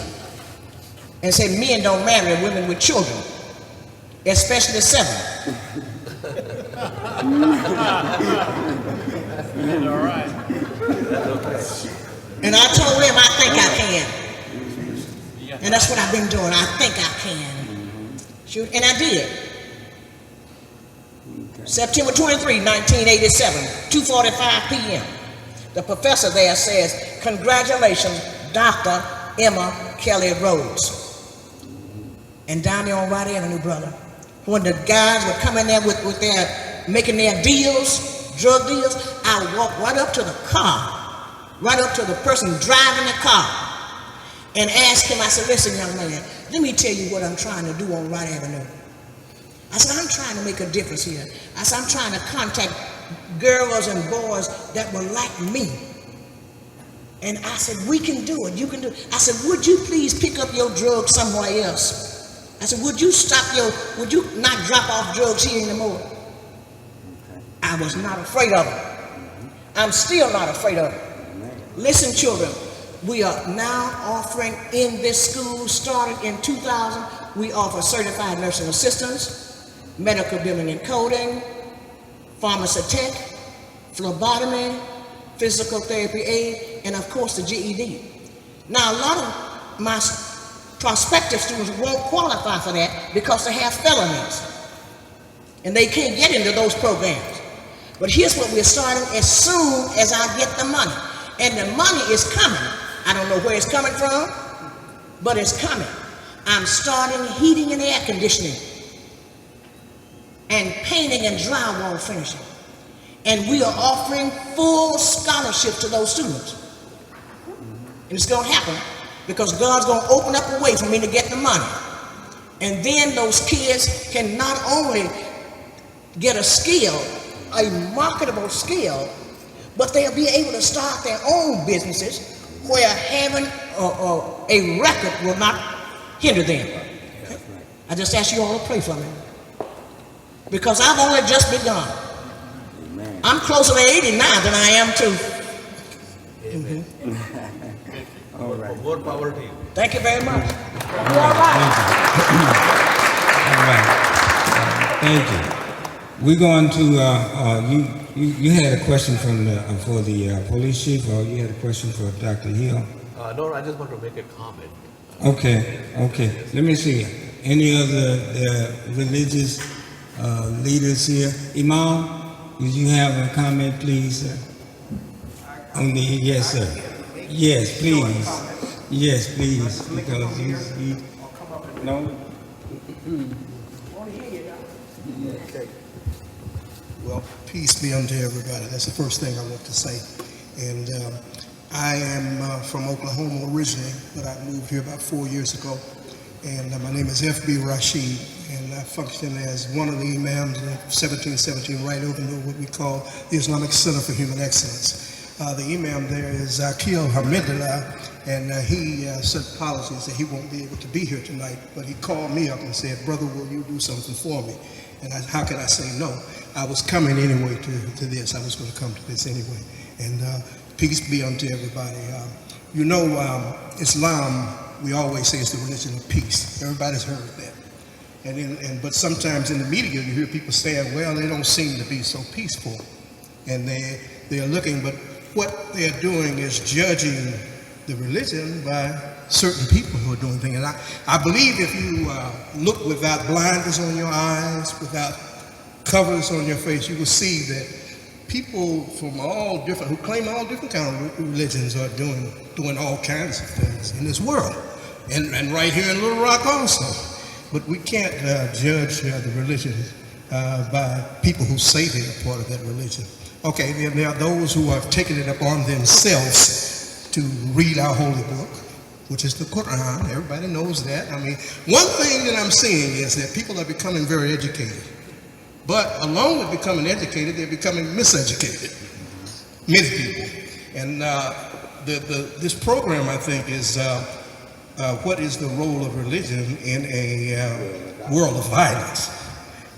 And say men don't marry women with children. Especially 7. All right. And I told him I think I can. And that's what I've been doing. I think I can. Shoot. And I did. September 23, 1987, 2:45 p.m. The professor there says, congratulations, Dr. Emma Kelly Rhodes. And down there on Wright Avenue, brother, when the guys were coming there with their, making their deals, drug deals, I would walk right up to the car, right up to the person driving the car, and ask him, I said, listen, young man, let me tell you what I'm trying to do on Wright Avenue. I said, I'm trying to make a difference here. I said, I'm trying to contact girls and boys that were like me. And I said, we can do it, you can do it. I said, would you please pick up your drugs somewhere else? I said, would you not drop off drugs here anymore? I was not afraid of it. I'm still not afraid of it. Listen, children, we are now offering in this school, started in 2000, we offer certified nursing assistants, medical billing and coding, pharmacy tech, phlebotomy, physical therapy aid, and of course the GED. Now a lot of my prospective students won't qualify for that because they have felonies and they can't get into those programs. But here's what we're starting as soon as I get the money. And the money is coming. I don't know where it's coming from, but it's coming. I'm starting heating and air conditioning and painting and drywall finishing. And we are offering full scholarship to those students. And it's going to happen because God's going to open up a way for me to get the money. And then those kids can not only get a skill, a marketable skill, but they'll be able to start their own businesses where having a record will not hinder them. Okay? I just ask you all to pray for me. Because I've only just begun. Amen. I'm closer to 89 than I am to. Amen. Mm-hmm. All right. More power to you. Thank you very much. You all right? All right. Thank you. We're going to, you had a question for the police chief, or you had a question for Dr. Hill? No, I just want to make a comment. Okay. Let me see. Any other religious leaders here? Imam, did you have a comment, please? Yes, sir. Yes, please. Yes, please. Because you no? Okay. Well, peace be unto everybody. That's the first thing I want to say. And I am from Oklahoma originally, but I moved here about 4 years ago. And my name is F.B. Rashid, and I function as one of the imams of 1717 right over near what we call the Islamic Center for Human Excellence. The imam there is Akil Hamidullah, and he sent apologies that he won't be able to be here tonight, but he called me up and said, brother, will you do something for me? And how could I say no? I was coming anyway to this. I was going to come to this anyway. And peace be unto everybody. Islam, we always say, is the religion of peace. Everybody's heard that. But sometimes in the media you hear people saying, well, they don't seem to be so peaceful. And they're looking, but what they're doing is judging the religion by certain people who are doing things. And I believe if you look without blinders on your eyes, without covers on your face, you will see that people from all different, who claim all different kinds of religions are doing all kinds of things in this world. And right here in Little Rock also. But we can't judge the religion by people who say they are part of that religion. Okay, there are those who have taken it upon themselves to read our holy book, which is the Quran. Everybody knows that. I mean, one thing that I'm seeing is that people are becoming very educated. But along with becoming educated, they're becoming miseducated. Many people. And this program, I think, is what is the role of religion in a world of violence.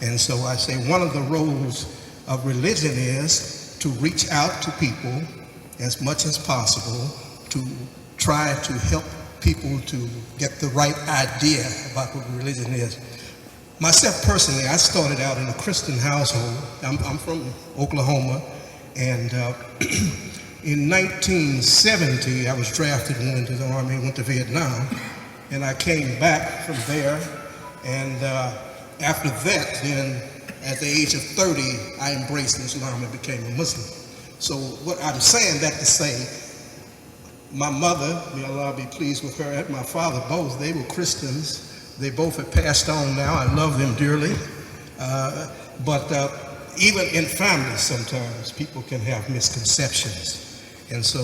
And so I say one of the roles of religion is to reach out to people as much as possible to try to help people to get the right idea about what religion is. Myself personally, I started out in a Christian household. I'm from Oklahoma, and in 1970, I was drafted and went into the Army, went to Vietnam, and I came back from there, and after that, then at the age of 30, I embraced Islam and became a Muslim. So what I'm saying that to say, my mother, may Allah be pleased with her, and my father, both, they were Christians. They both have passed on now. I love them dearly. But even in families, sometimes people can have misconceptions. And so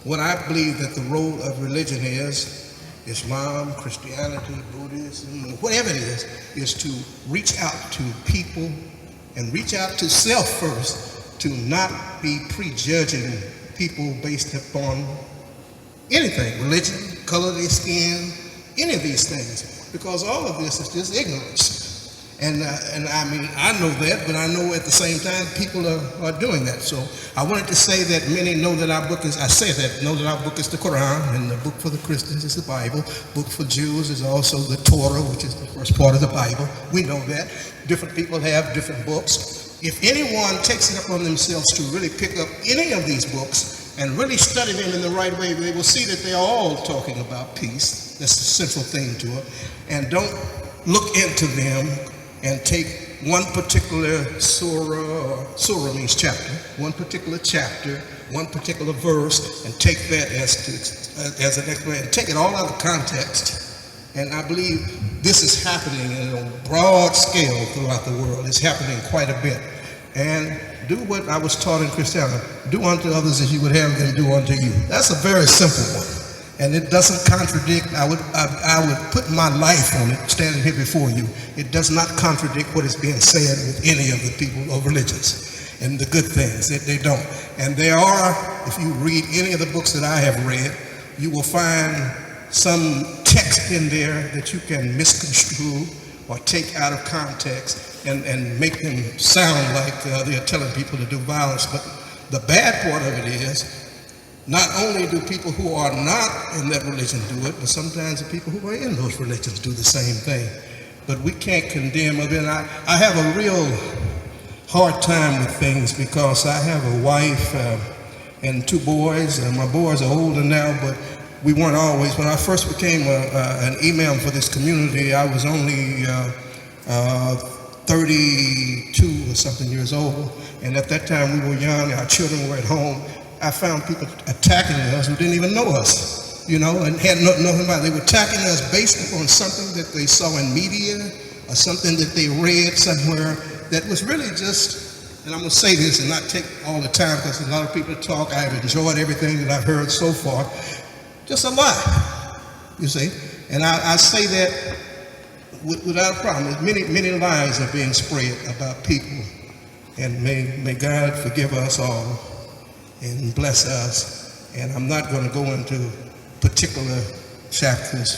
what I believe that the role of religion is, Islam, Christianity, Buddhism, whatever it is to reach out to people and reach out to self first, to not be prejudging people based upon anything, religion, color of their skin, any of these things, because all of this is just ignorance. And I mean, I know that, but I know at the same time people are doing that. So I wanted to say that many know that our book is, know that our book is the Quran, and the book for the Christians is the Bible. Book for Jews is also the Torah, which is the first part of the Bible. We know that. Different people have different books. If anyone takes it upon themselves to really pick up any of these books and really study them in the right way, they will see that they are all talking about peace. That's the central thing to it. And don't look into them and take one particular surah, or surah means chapter, one particular chapter, one particular verse, and take that as an explanation, take it all out of context. And I believe this is happening in a broad scale throughout the world. It's happening quite a bit. And do what I was taught in Christianity. Do unto others as you would have them do unto you. That's a very simple one. And it doesn't contradict, I would put my life on it, standing here before you. It does not contradict what is being said with any of the people of religions and the good things. They don't. And there are, if you read any of the books that I have read, you will find some text in there that you can misconstrue or take out of context and make them sound like they're telling people to do violence. But the bad part of it is, not only do people who are not in that religion do it, but sometimes the people who are in those religions do the same thing. But we can't condemn. I mean, I have a real hard time with things because I have a wife and two boys. My boys are older now, but we weren't always. When I first became an imam for this community, I was only 32 or something years old. And at that time we were young, our children were at home. I found people attacking us who didn't even know us, you know, and had nothing about it. They were attacking us based upon something that they saw in media or something that they read somewhere that was really just, and I'm going to say this and not take all the time because a lot of people talk. I've enjoyed everything that I've heard so far. Just a lie, you see. And I say that without a problem. Many lies are being spread about people, and may God forgive us all and bless us. And I'm not going to go into particular chapters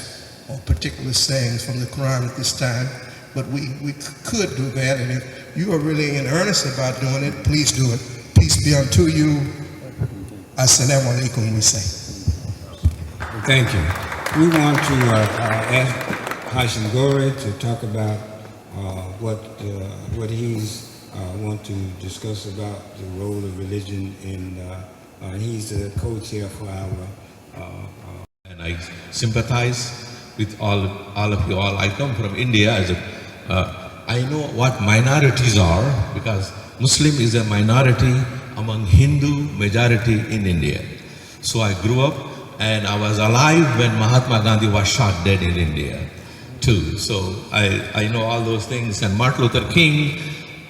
or particular sayings from the Quran at this time, but we could do that. And if you are really in earnest about doing it, please do it. Peace be unto you. Assalamu alaikum, we say. Thank you. We want to ask Hashim Gore to talk about what he's want to discuss about the role of religion, and he's the co-chair for our. And I sympathize with all of you all. I come from India as I know what minorities are, because Muslim is a minority among Hindu majority in India. So I grew up and I was alive when Mahatma Gandhi was shot dead in India too. So I know all those things. And Martin Luther King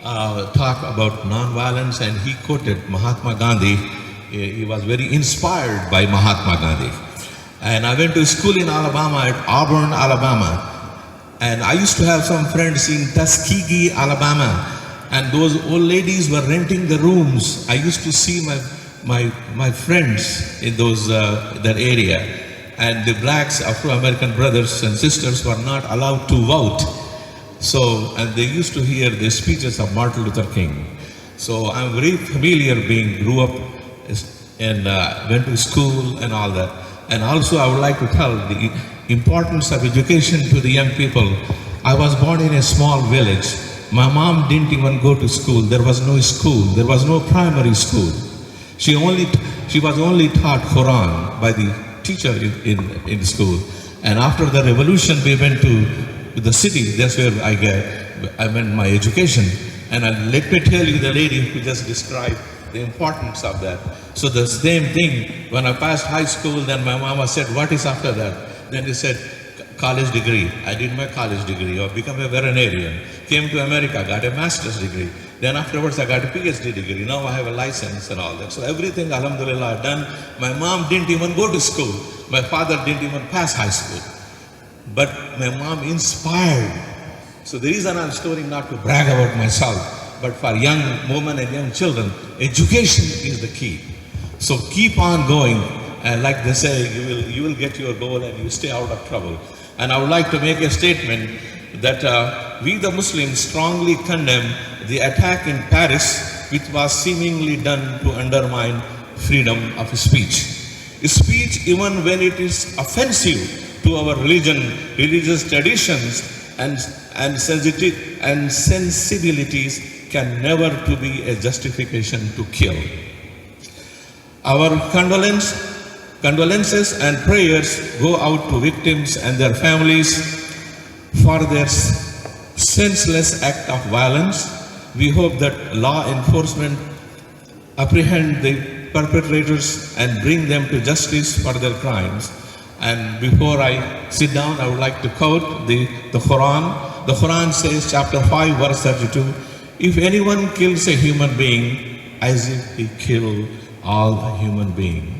talked about nonviolence, and he quoted Mahatma Gandhi. He was very inspired by Mahatma Gandhi. And I went to school in Alabama, at Auburn, Alabama. And I used to have some friends in Tuskegee, Alabama. And those old ladies were renting the rooms. I used to see my friends in that area. And the blacks, Afro-American brothers and sisters were not allowed to vote. So, and they used to hear the speeches of Martin Luther King. So I'm very familiar grew up and went to school and all that. And also I would like to tell the importance of education to the young people. I was born in a small village. My mom didn't even go to school. There was no school. There was no primary school. She was only taught Quran by the teacher in school. And after the revolution, we went to the city. That's where I went my education. And let me tell you, the lady who just described the importance of that. So the same thing, when I passed high school, then my mama said, what is after that? Then they said, college degree. I did my college degree, or become a veterinarian. Came to America, got a master's degree. Then afterwards I got a PhD degree. Now I have a license and all that. So everything, alhamdulillah, I've done. My mom didn't even go to school. My father didn't even pass high school. But my mom inspired. So the reason I'm storing, not to brag about myself, but for young women and young children, education is the key. So keep on going, and like they say, you will get your goal and you stay out of trouble. And I would like to make a statement that we the Muslims strongly condemn the attack in Paris, which was seemingly done to undermine freedom of speech. Speech, even when it is offensive to our religion, religious traditions and sensibilities, can never to be a justification to kill. Our condolences and prayers go out to victims and their families for their senseless act of violence. We hope that law enforcement apprehend the perpetrators and bring them to justice for their crimes. And before I sit down, I would like to quote the Quran. The Quran says, chapter 5, verse 32, if anyone kills a human being, as if he killed all the human beings.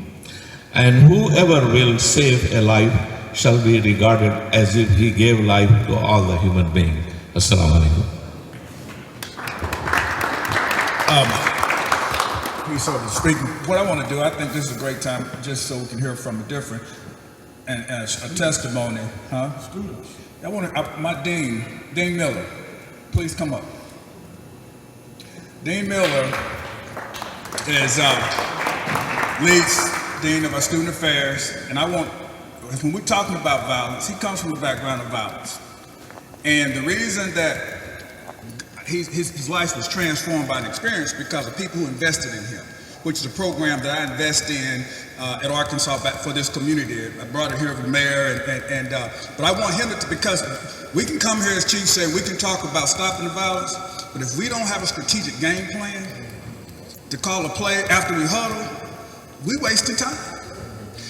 And whoever will save a life shall be regarded as if he gave life to all the human beings. Assalamu alaikum. We sort of speaking. What I want to do, I think this is a great time, just so we can hear from a different and a testimony, huh? Students. I want to. My Dean Miller, please come up. Dean Miller is leads Dean of our Student Affairs, and I want, when we're talking about violence, he comes from a background of violence. And the reason that his life was transformed by an experience because of people who invested in him, which is a program that I invest in at Arkansas for this community. I brought it here with the mayor, but I want him to, because we can come here, as Chief said, we can talk about stopping the violence, but if we don't have a strategic game plan to call a play after we huddle, we wasting time.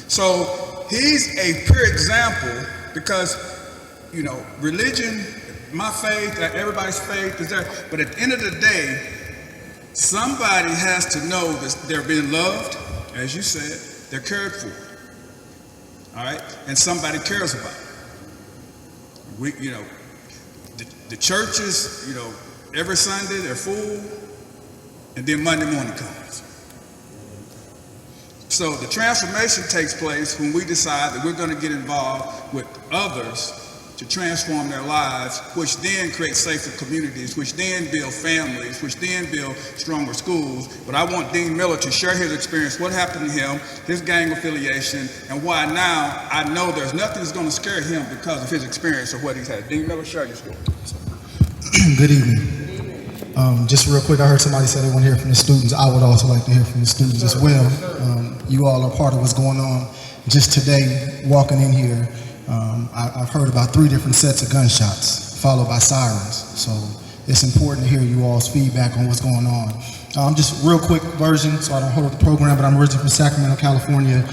So he's a pure example because, you know, religion, my faith, everybody's faith is there, but at the end of the day, somebody has to know that they're being loved, as you said, they're cared for, all right, and somebody cares about it. We, you know, the churches, you know, every Sunday they're full, and then Monday morning comes. So the transformation takes place when we decide that we're going to get involved with others to transform their lives, which then creates safer communities, which then build families, which then build stronger schools. But I want Dean Miller to share his experience, what happened to him, his gang affiliation, and why now I know there's nothing that's going to scare him because of his experience or what he's had. Dean Miller, share your story. Good evening. Just real quick, I heard somebody say they want to hear from the students. I would also like to hear from the students as well. You all are part of what's going on. Just today, walking in here, I've heard about 3 different sets of gunshots, followed by sirens. So it's important to hear you all's feedback on what's going on. Just real quick version, so I don't hold up the program, but I'm originally from Sacramento, California.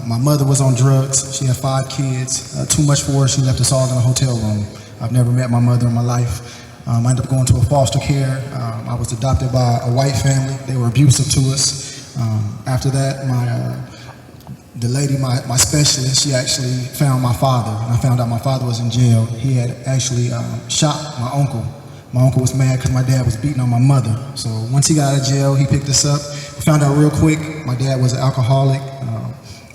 My mother was on drugs. She had 5 kids. Too much for her. She left us all in a hotel room. I've never met my mother in my life. I ended up going to a foster care. I was adopted by a white family. They were abusive to us. After that, the lady, my specialist, she actually found my father. And I found out my father was in jail. He had actually shot my uncle. My uncle was mad because my dad was beating on my mother. So once he got out of jail, he picked us up. We found out real quick, my dad was an alcoholic.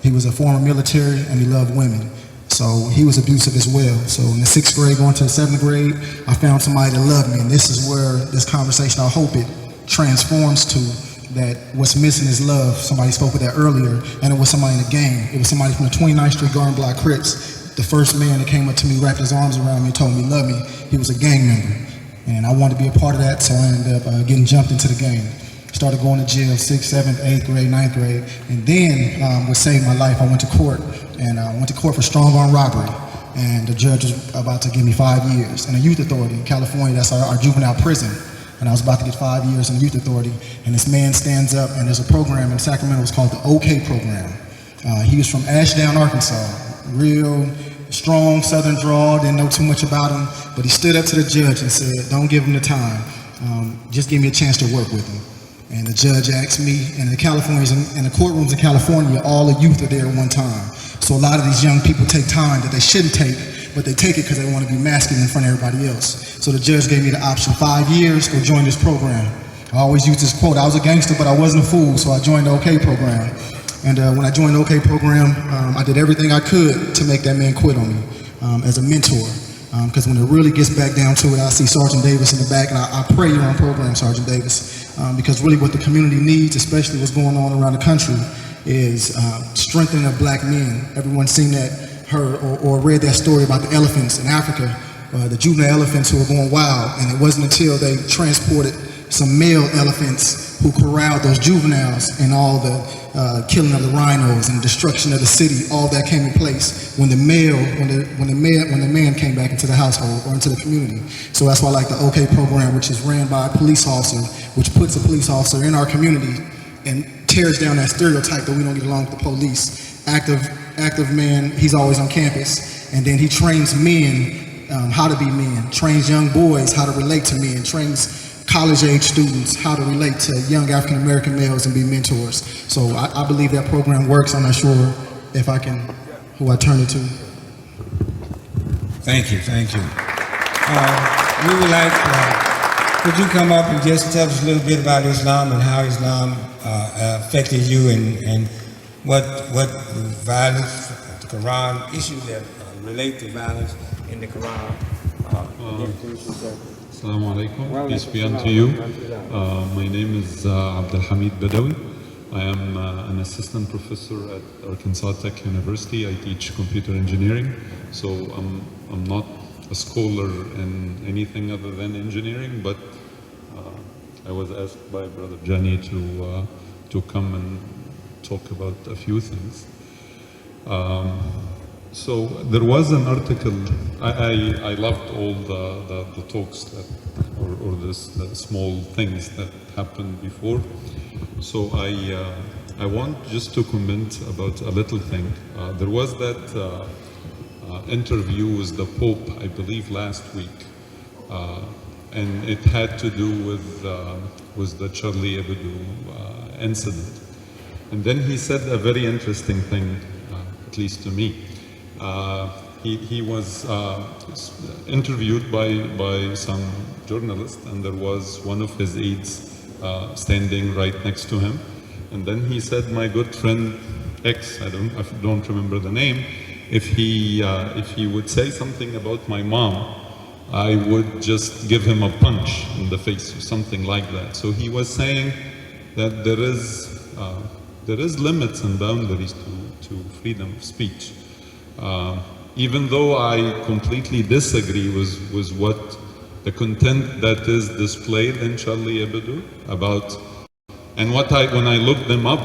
He was a former military, and he loved women. So he was abusive as well. So in the 6th grade, going to the 7th grade, I found somebody that loved me. And this is where this conversation, I hope it transforms to, that what's missing is love. Somebody spoke with that earlier, and it was somebody in the gang. It was somebody from the 29th Street Garden Block Crips. The first man that came up to me, wrapped his arms around me, and told me he loved me. He was a gang member. And I wanted to be a part of that, so I ended up getting jumped into the gang. Started going to jail 6th, 7th, 8th grade, 9th grade, and then what saved my life, I went to court, and I went to court for strong arm robbery, and the judge was about to give me 5 years. And the youth authority in California, that's our juvenile prison, and I was about to get 5 years in the youth authority, and this man stands up, and there's a program in Sacramento, it's called the OK program. He was from Ashdown, Arkansas, real strong southern drawl, didn't know too much about him, but he stood up to the judge and said, don't give him the time, just give me a chance to work with him. And the judge asked me, and in the courtrooms in California, all the youth are there at one time. So a lot of these young people take time that they shouldn't take, but they take it because they want to be masculine in front of everybody else. So the judge gave me the option, 5 years, go join this program. I always use this quote, I was a gangster, but I wasn't a fool, so I joined the OK program. And when I joined the OK program, I did everything I could to make that man quit on me as a mentor. Because when it really gets back down to it, I see Sergeant Davis in the back, and I pray you're on program, Sergeant Davis. Because really what the community needs, especially what's going on around the country, is strengthening of black men. Everyone's seen that, heard, or read that story about the elephants in Africa, the juvenile elephants who were going wild, and it wasn't until they transported some male elephants who corralled those juveniles and all the killing of the rhinos and destruction of the city, all that came in place when the man came back into the household or into the community. So that's why I like the OK program, which is ran by a police officer, which puts a police officer in our community and tears down that stereotype that we don't get along with the police. Active man, he's always on campus, and then he trains men how to be men, trains young boys how to relate to men, trains college-age students how to relate to young African-American males and be mentors. So I believe that program works. I'm not sure if I can, who I turn it to. Thank you. We would like, could you come up and just tell us a little bit about Islam and how Islam affected you and what violence, the Quran, issues that relate to violence in the Quran. Assalamu alaikum, peace be unto you. My name is Abdul Hamid Badawi. I am an assistant professor at Arkansas Tech University. I teach computer engineering, so I'm not a scholar in anything other than engineering, but I was asked by Brother Jani to come and talk about a few things. So there was an article, I loved all the talks that, or the small things that happened before. So I want just to comment about a little thing. There was that interview with the Pope, I believe last week, and it had to do with the Charlie Hebdo incident. And then he said a very interesting thing, at least to me. He was interviewed by some journalist, and there was one of his aides standing right next to him. And then he said, my good friend X, I don't remember the name, if he would say something about my mom, I would just give him a punch in the face or something like that. So he was saying that there is limits and boundaries to freedom of speech. Even though I completely disagree with what the content that is displayed in Charlie Hebdo about, and when I looked them up,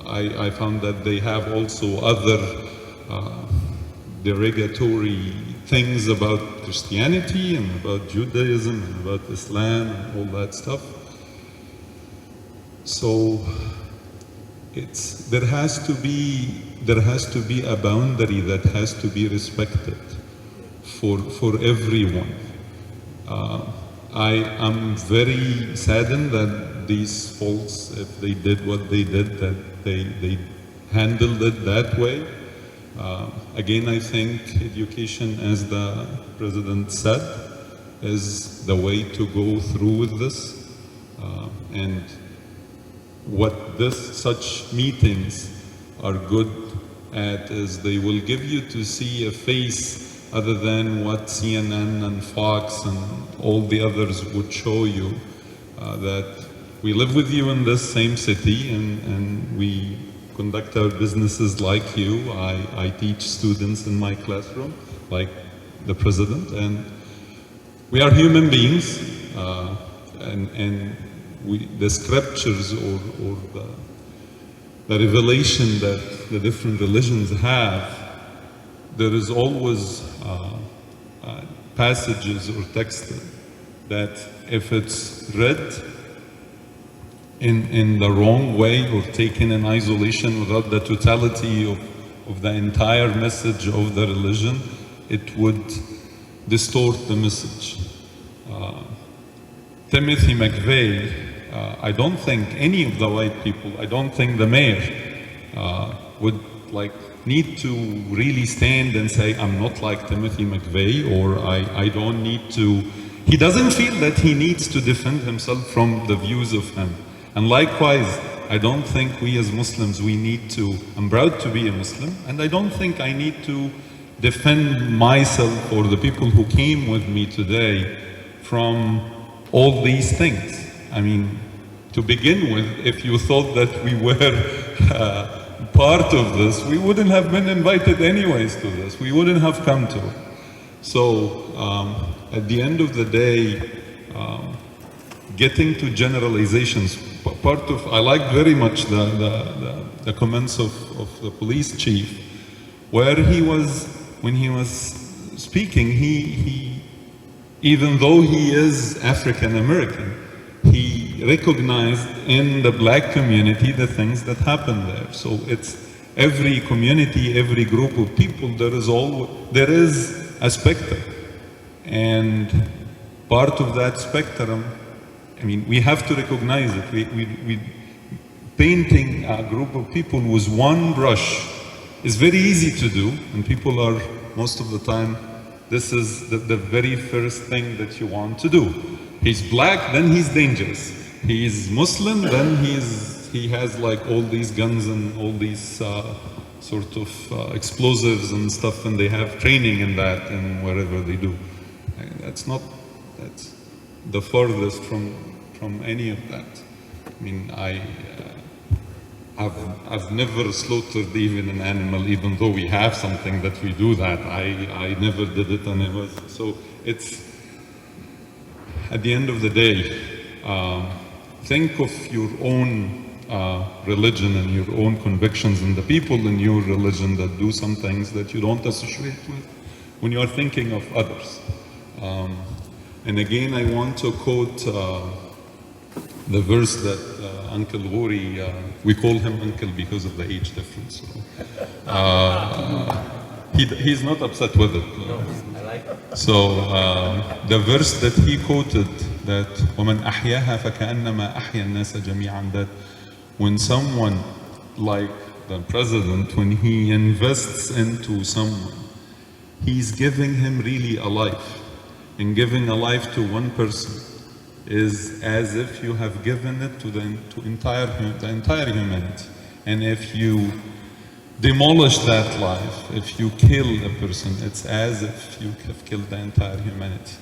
I found that they have also other derogatory things about Christianity and about Judaism and about Islam and all that stuff. So there has to be a boundary that has to be respected for everyone. I am very saddened that these folks, if they did what they did, that they handled it that way. Again, I think education, as the President said, is the way to go through with this. And what such meetings are good at is they will give you to see a face other than what CNN and Fox and all the others would show you, that we live with you in this same city and we conduct our businesses like you. I teach students in my classroom, like the President, and we are human beings, and the scriptures or the revelation that the different religions have, there is always passages or text that if it's read in the wrong way or taken in isolation without the totality of the entire message of the religion, it would distort the message. Timothy McVeigh, I don't think any of the white people, I don't think the mayor would need to really stand and say, I'm not like Timothy McVeigh, or I don't need to. He doesn't feel that he needs to defend himself from the views of him. And likewise, I don't think we as Muslims, we need to. I'm proud to be a Muslim, and I don't think I need to defend myself or the people who came with me today from all these things. I mean, to begin with, if you thought that we were part of this, we wouldn't have been invited anyways to this. We wouldn't have come to it. So at the end of the day, getting to generalizations, I liked very much the comments of the police chief, where when he was speaking, he even though he is African American, he recognized in the black community the things that happen there. So it's every community, every group of people, there is a spectrum. And part of that spectrum, I mean, we have to recognize it. We painting a group of people with one brush is very easy to do, and people are, most of the time, this is the very first thing that you want to do. He's black, then he's dangerous. He's Muslim, then he has like all these guns and all these sort of explosives and stuff, and they have training in that and wherever they do. That's the furthest from any of that. I mean, I've never slaughtered even an animal, even though we have something that we do that. I never did it, and it was so. It's at the end of the day, think of your own religion and your own convictions and the people in your religion that do some things that you don't associate with when you are thinking of others. And again, I want to quote the verse that Uncle Ghori, we call him Uncle because of the age difference. So, he's not upset with it. So the verse that he quoted, that وَمَنْ أَحْيَاهَا فَكَأَنَّمَا أَحْيَا النَّاسَ جَمِيعًا, that when someone like the president, when he invests into someone, he's giving him really a life. And giving a life to one person is as if you have given it to the entire humanity. And if you demolish that life. If you kill a person, it's as if you have killed the entire humanity.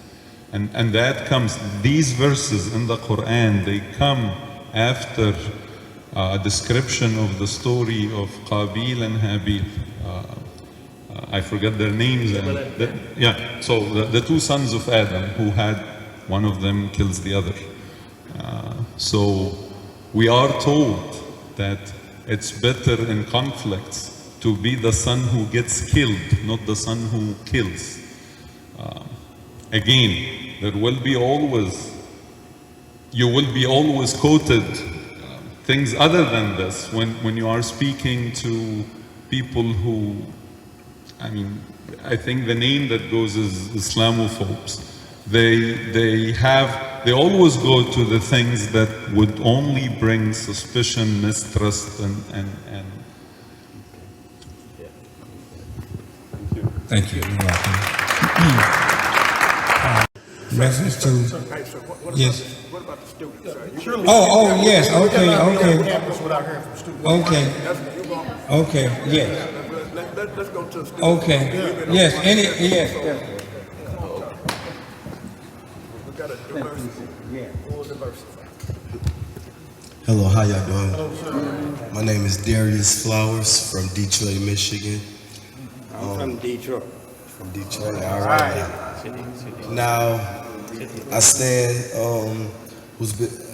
And that comes, these verses in the Quran, they come after a description of the story of Qabil and Habil. I forget their names. So the two sons of Adam, who had one of them kills the other. So we are told that it's better in conflicts to be the son who gets killed, not the son who kills. Again, there will be always, you will be always quoted things other than this when you are speaking to people who, I think the name that goes is Islamophobes. They always go to the things that would only bring suspicion, mistrust, and Thank you. You're welcome. Message to, yes. What about the students? Oh, yes, okay. Okay, yes. Let's go to the students. Okay, yes, yes. We got to diversify. Hello, how y'all doing? My name is Darius Flowers from Detroit, Michigan. I'm from Detroit. From Detroit, all right. Now, I stand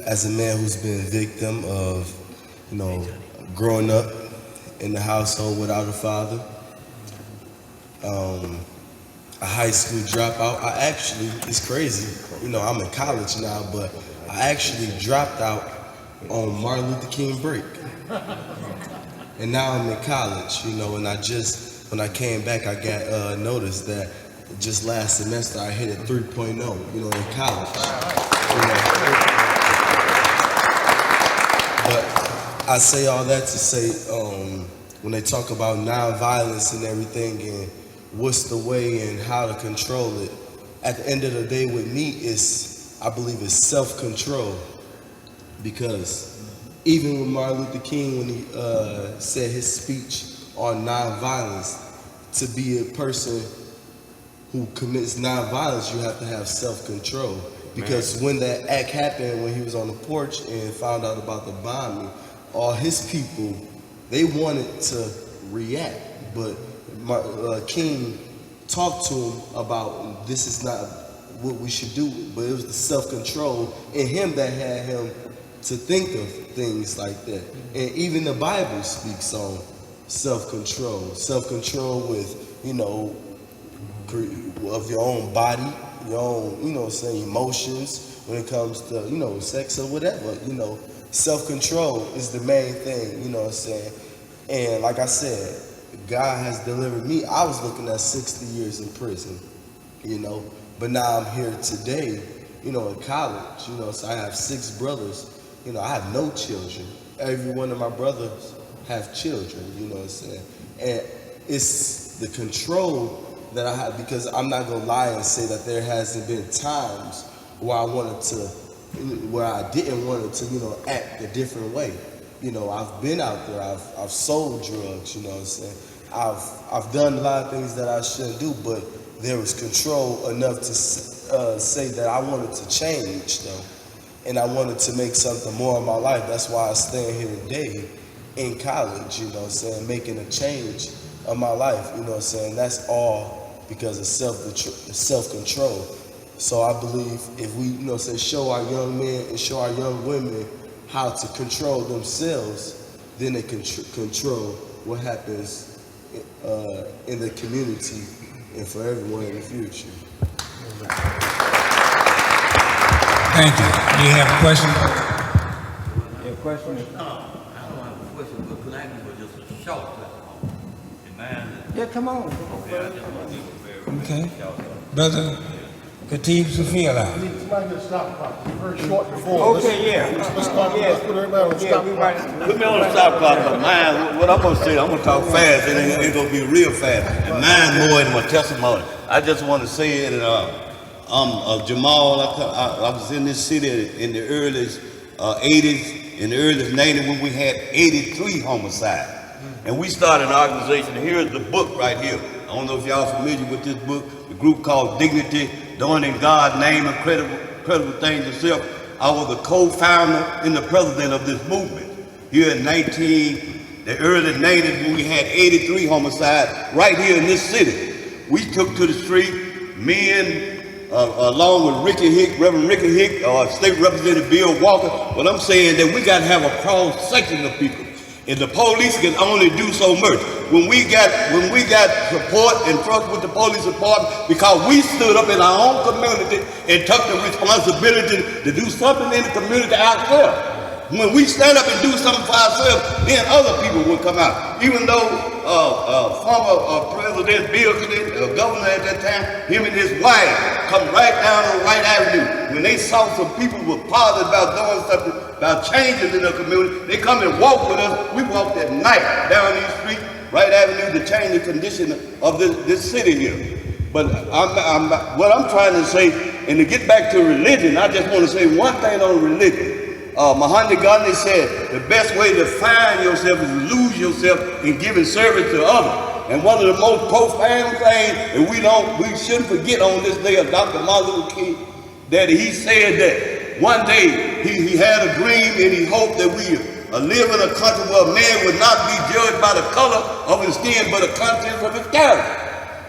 as a man who's been a victim of, growing up in the household without a father. A high school dropout. It's crazy. I'm in college now, but I actually dropped out on Martin Luther King break. And now I'm in college, and when I came back, I got notice that just last semester I hit a 3.0, in college. But I say all that to say, when they talk about nonviolence and everything and what's the way and how to control it, at the end of the day with me, I believe it's self-control. Because even with Martin Luther King, when he said his speech on nonviolence, to be a person who commits nonviolence, you have to have self-control. Because when that act happened, when he was on the porch and found out about the bombing, all his people, they wanted to react, but King talked to him about this is not what we should do, but it was the self-control in him that had him to think of things like that. And even the Bible speaks on self-control with, of your own body, your own, emotions when it comes to, sex or whatever, self-control is the main thing, And like I said, God has delivered me. I was looking at 60 years in prison, but now I'm here today, in college, so I have 6 brothers, I have no children. Every one of my brothers have children, And it's the control that I have, because I'm not gonna lie and say that there hasn't been times where I didn't want it to, act a different way. I've been out there, I've sold drugs, I've done a lot of things that I shouldn't do, but there was control enough to say that I wanted to change, though. And I wanted to make something more of my life. That's why I stand here today in college, making a change of my life, That's all because of self-control. So I believe if we, show our young men and show our young women how to control themselves, then they can control what happens in the community and for everyone in the future. Thank you. Do you have a question? You have a question? No, I don't have a question, but could I give just a short question? Yeah, come on. Okay, I just want to give a very Okay. Brother Khatib Safila. Somebody get a stop clock. Very short before. Okay, yeah. Let's put everybody on the stop clock. Put me on the stop clock, but mine, what I'm gonna say, I'm gonna talk fast, and it's gonna be real fast. And mine more than my testimony. I just want to say it, Jamal, I was in this city in the early 80s, in the early 90s when we had 83 homicides. And we started an organization. Here's the book right here. I don't know if y'all familiar with this book, the group called Dignity, Doing in God's Name Incredible Things Yourself. I was the co-founder and the president of this movement. Here in the early 90s, when we had 83 homicides right here in this city. We took to the street, men, along with Reverend Ricky Hick, State Representative Bill Walker. But I'm saying that we got to have a cross-section of people. And the police can only do so much. When we got support and trust with the police department, because we stood up in our own community and took the responsibility to do something in the community out there. When we stand up and do something for ourselves, then other people will come out. Even though former President Bill Clinton, governor at that time, him and his wife come right down on White Avenue. When they saw some people were positive about doing something, about changes in the community, they come and walk with us. We walked at night down these streets, White Avenue, to change the condition of this city here. But what I'm trying to say, and to get back to religion, I just want to say one thing on religion. Mahatma Gandhi said the best way to find yourself is to lose yourself in giving service to others. And one of the most profound things, and we shouldn't forget on this day of Dr. Martin Luther King, that he said that one day he had a dream and he hoped that we live in a country where a man would not be judged by the color of his skin, but the contents of his character.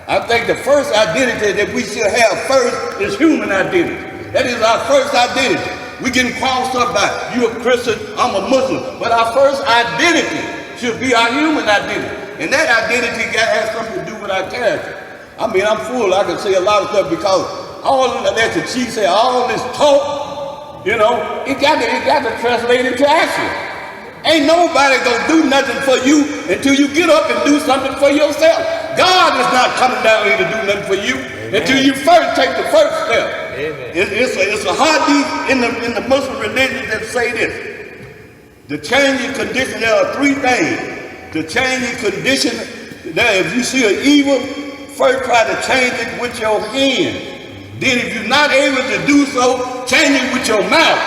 I think the first identity that we should have first is human identity. That is our first identity. We getting crossed up by, you a Christian, I'm a Muslim. But our first identity should be our human identity. And that identity has something to do with our character. I mean, I'm full, I can say a lot of stuff because all of that the chief said, all this talk, you know, it got to translate into action. Ain't nobody gonna do nothing for you until you get up and do something for yourself. God is not coming down here to do nothing for you until you first take the first step. It's a hadith in the Muslim religion that say this. The changing condition, there are three things. The changing condition, that if you see an evil, first try to change it with your hand. Then if you're not able to do so, change it with your mouth.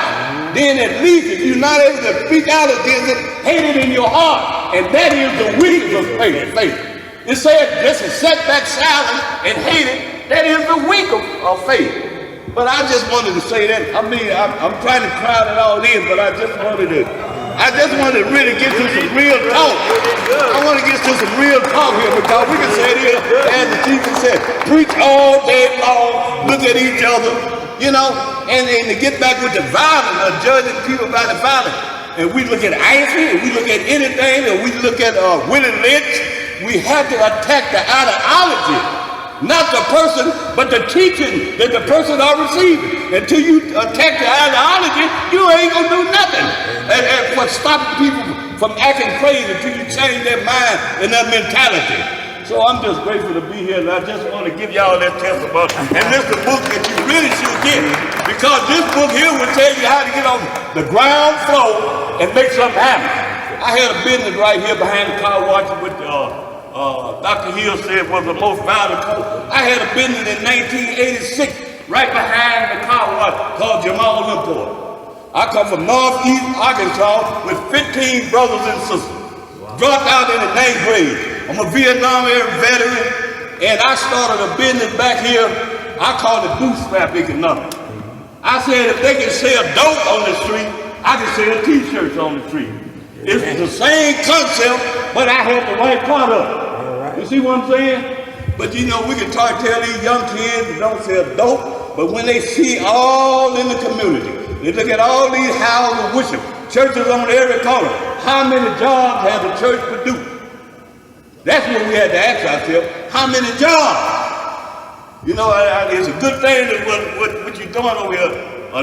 Then at least if you're not able to speak out against it, hate it in your heart. And that is the weakness of faith. It says just to set back silence and hate it, that is the weakness of faith. But I just wanted to say that. I mean, I'm trying to crowd it all in, but I just wanted to really get to some real talk. I want to get to some real talk here because we can say this, as the chief said, preach all day long, look at each other, you know, and to get back with the violence, judging people by the violence. And we look at ISIS, and we look at anything, and we look at Willie Lynch, we have to attack the ideology. Not the person, but the teaching that the person are receiving. Until you attack the ideology, you ain't gonna do nothing. And for stopping people from acting crazy until you change their mind and their mentality. So I'm just grateful to be here, and I just want to give y'all that testimony. And this is a book that you really should get, because this book here will tell you how to get on the ground floor and make something happen. I had a business right here behind the car wash with Dr. Hill said was the most violent code. I had a business in 1986 right behind the car wash called Jamal Import. I come from Northeast Arkansas with 15 brothers and sisters. Wow. Dropped out in the 9th grade. I'm a Vietnam era veteran, and I started a business back here. I call it bootstrap economics. I said if they can sell dope on the street, I can sell t-shirts on the street. It's the same concept, but I had the right product. You see what I'm saying? But you know, we can tell these young kids that don't sell dope, but when they see all in the community, they look at all these houses of worship, churches on every corner, how many jobs has the church produced? That's what we had to ask ourselves, how many jobs? You know, it's a good thing that what you're doing over here,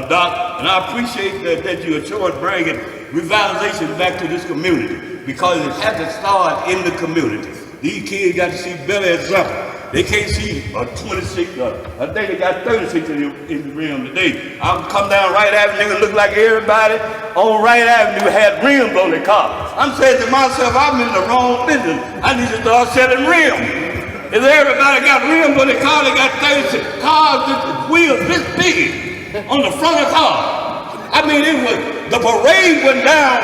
Doc, and I appreciate that you're showing bringing revitalization back to this community, because it has to start in the community. These kids got to see better example. They can't see a 26, I think they got 36 in the rim today. I'll come down Wright Avenue and look like everybody on Wright Avenue had rims on their car. I'm saying to myself, I'm in the wrong business. I need to start selling rims. If everybody got rims on their car, they got 36 cars with wheels this big on the front of the car. I mean, the parade went down,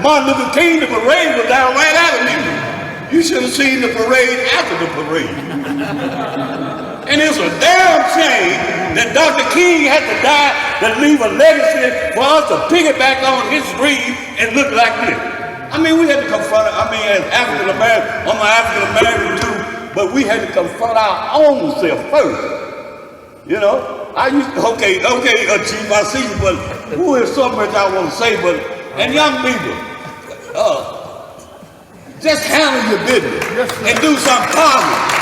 Martin Luther King, the parade was down Wright Avenue. You should have seen the parade after the parade. And it's a damn shame that Dr. King had to die to leave a legacy for us to piggyback on his dream and look like this. I mean, we had to confront it. I mean, as African American, I'm an African American too, but we had to confront our own self first. You know, I used to, okay, Chief, I see you, but who is so much I want to say, but, and young people, just handle your business and do something positive.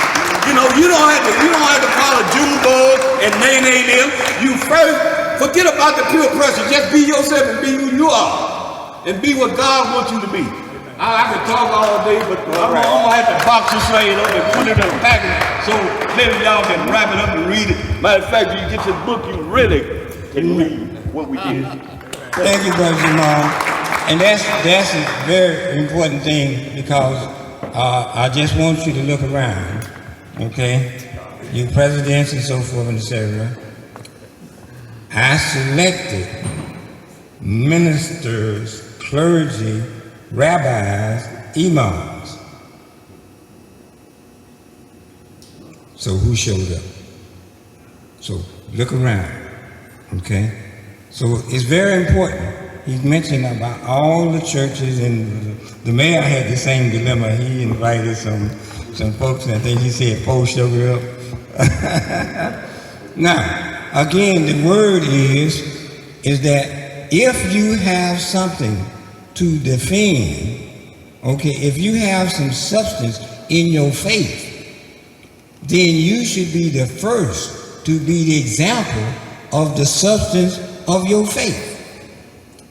You know, you don't have to follow Junebug and nay them. You first forget about the peer pressure. Just be yourself and be who you are, and be what God wants you to be. I could talk all day, but I'm gonna have to box this thing up and put it in a package so maybe y'all can wrap it up and read it. Matter of fact, you get this book, you really can read what we did. Thank you, Brother Jamal. And that's a very important thing, because I just want you to look around, okay? You presidents and so forth and etc. I selected ministers, clergy, rabbis, imams. So who showed up? So look around, okay? So it's very important. He mentioned about all the churches, and the mayor had the same dilemma. He invited some folks, and I think he said 4 showed up. Now, again, the word is that if you have something to defend, okay, if you have some substance in your faith, then you should be the first to be the example of the substance of your faith.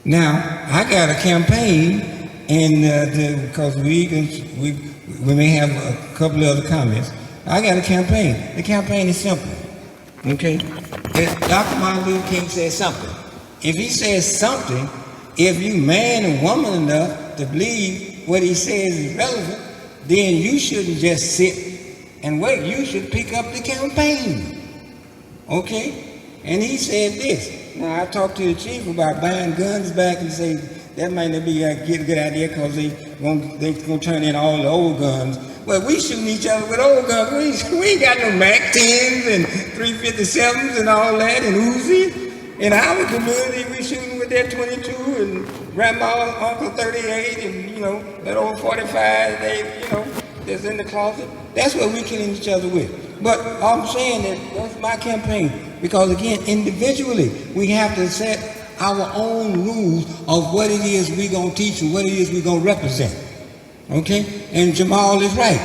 Now, I got a campaign, and because we may have a couple of other comments. I got a campaign. The campaign is simple, okay? Dr. Martin Luther King said something. If he says something, if you man and woman enough to believe what he says is relevant, then you shouldn't just sit and wait. You should pick up the campaign, okay? And he said this. Now, I talked to the chief about buying guns back, and say that might not be a good idea, because they're gonna turn in all the old guns. Well, we shooting each other with old guns. We ain't got no MAC 10s and 357s and all that, and Uzi. In our community, we shooting with that 22 and grandma's Uncle 38, and that old 45 that's in the closet. That's what we killing each other with. But I'm saying that's my campaign, because again, individually, we have to set our own rules of what it is we're gonna teach and what it is we're gonna represent. Okay? And Jamal is right.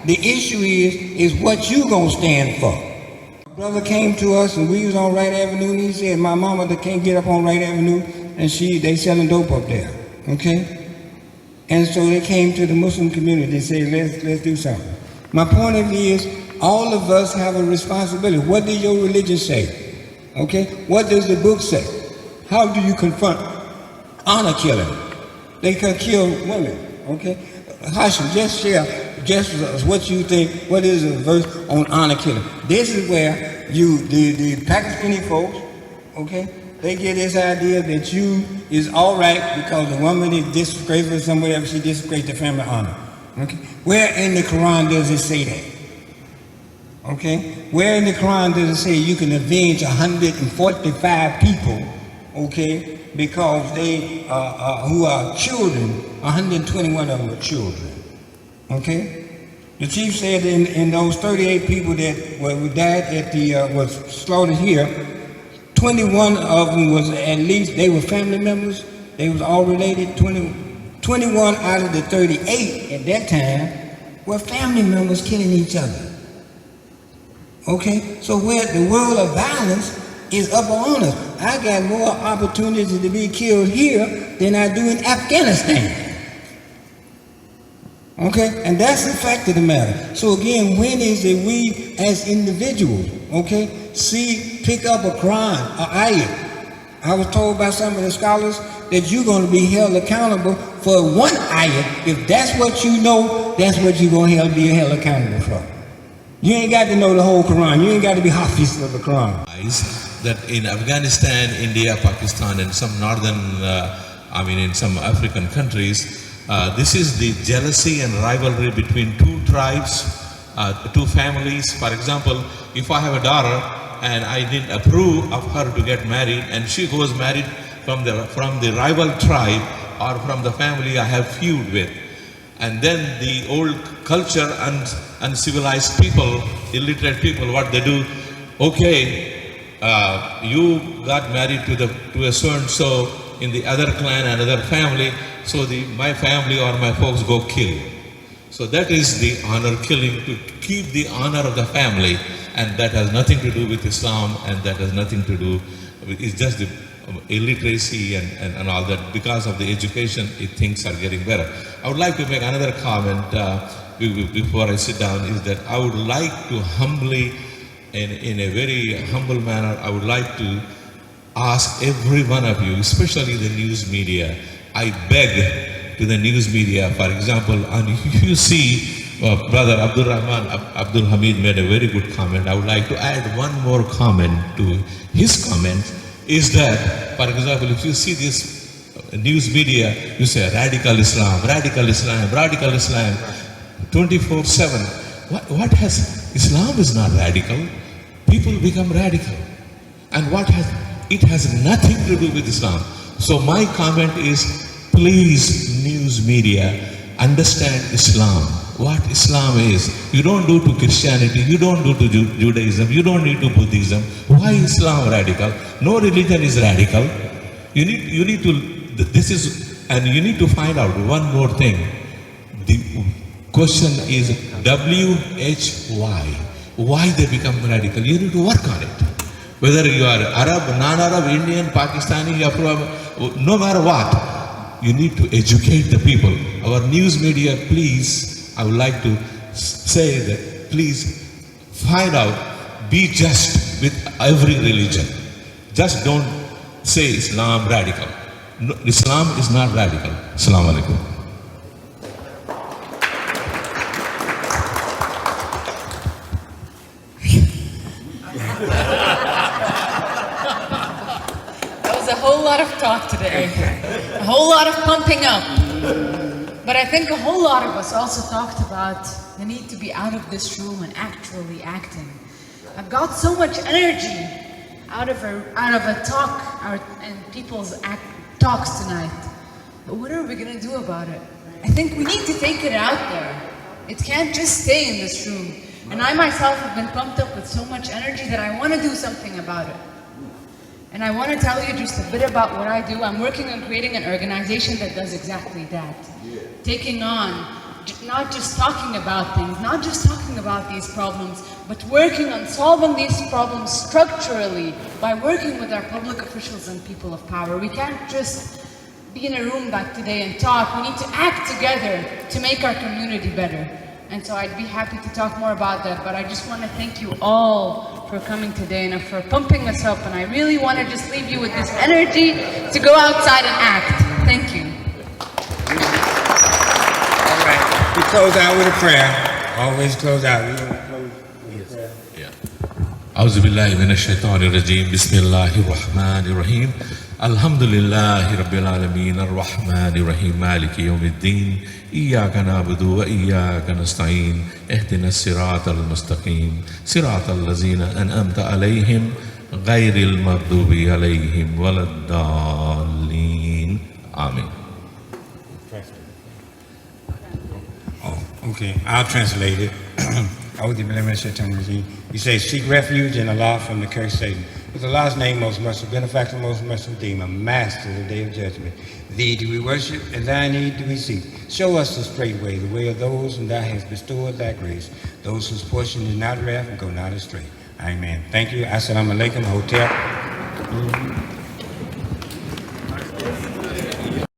The issue is what you gonna stand for. My brother came to us, and we was on Wright Avenue, and he said, my mama that can't get up on Wright Avenue, and they selling dope up there. Okay? And so they came to the Muslim community and said, let's do something. My point of view is, all of us have a responsibility. What does your religion say? Okay? What does the book say? How do you confront honor killing? They can kill women. Okay? Hashim, just share what you think. What is a verse on honor killing? This is where the Pakistani folks, okay, they get this idea that you is all right because the woman is disgraceful or somewhere else, she disgraced the family honor. Okay? Where in the Quran does it say that? Okay? Where in the Quran does it say you can avenge 145 people, okay, because they who are children, 121 of them are children, okay? The chief said in those 38 people that died at was slaughtered here, 21 of them was at least, they were family members, they was all related. 21 out of the 38 at that time were family members killing each other. Okay, so where the world of violence is up on us. I got more opportunity to be killed here than I do in Afghanistan. Okay, and that's the fact of the matter. So again, when is it we as individuals, okay, pick up a Quran, an ayat. I was told by some of the scholars that you're going to be held accountable for one ayat. If that's what you know, that's what you're going to be held accountable for. You ain't got to know the whole Quran. You ain't got to be Hafiz of the Quran. That in Afghanistan, India, Pakistan, and some northern, in some African countries, This is the jealousy and rivalry between two tribes, two families. For example, if I have a daughter and I didn't approve of her to get married, and she goes married from the rival tribe or from the family I have feud with, and then the old culture and uncivilized people, illiterate people, what they do, okay, you got married to a so-and-so in the other clan, another family, so my family or my folks go kill. So that is the honor killing, to keep the honor of the family, and that has nothing to do with Islam, and that has nothing to do with, it's just the illiteracy and all that. Because of the education, things are getting better. I would like to make another comment before I sit down, is that I would like to humbly, in a very humble manner, I would like to ask every one of you, especially the news media, I beg to the news media, for example, and you see Brother Abdul Rahman Abdul Hamid made a very good comment. I would like to add one more comment to his comment, is that, for example, if you see this news media, you say radical Islam, radical Islam, radical Islam, 24/7. What has, Islam is not radical. People become radical. And it has nothing to do with Islam. So my comment is, please, news media, understand Islam, what Islam is. You don't do to Christianity, you don't do to Judaism, you don't need to Buddhism. Why Islam radical? No religion is radical. You need to, this is, and you need to find out one more thing. The question is WHY. Why they become radical? You need to work on it. Whether you are Arab, non-Arab, Indian, Pakistani, no matter what, you need to educate the people. Our news media, please, I would like to say that, please find out, be just with every religion. Just don't say Islam radical. No, Islam is not radical. Assalamu alaikum. A whole lot of talk today, a whole lot of pumping up. But I think a whole lot of us also talked about the need to be out of this room and actually acting. I've got so much energy out of a talk and people's talks tonight. But what are we going to do about it? I think we need to take it out there. It can't just stay in this room. And I myself have been pumped up with so much energy that I want to do something about it. And I want to tell you just a bit about what I do. I'm working on creating an organization that does exactly that. Taking on, not just talking about things, not just talking about these problems, but working on solving these problems structurally by working with our public officials and people of power. We can't just be in a room like today and talk. We need to act together to make our community better. And so I'd be happy to talk more about that, but I just want to thank you all for coming today and for pumping us up. And I really want to just leave you with this energy to go outside and act. Thank you. All right, we close out with a prayer. Always close out. We're going to close with a prayer. أعوذ بالله من الشيطان الرجيم بسم الله الرحمن الرحيم الحمد لله رب العالمين الرحمن الرحيم مالك يوم الدين إياك نعبد وإياك نستعين اهدنا الصراط المستقيم صراط الذين أنعمت عليهم غير المغضوب عليهم ولا الضالين آمين. Oh, okay, I'll translate it. You say, seek refuge in Allah from the curse Satan. With Allah's name, most merciful, benefactor, most merciful Redeemer, master of the day of judgment. Thee do we worship, and thy need do we seek. Show us the straight way, the way of those whom thou hast bestowed thy grace, those whose portion is not wrath and go not astray. Amen. Thank you. Assalamu alaikum, hotel.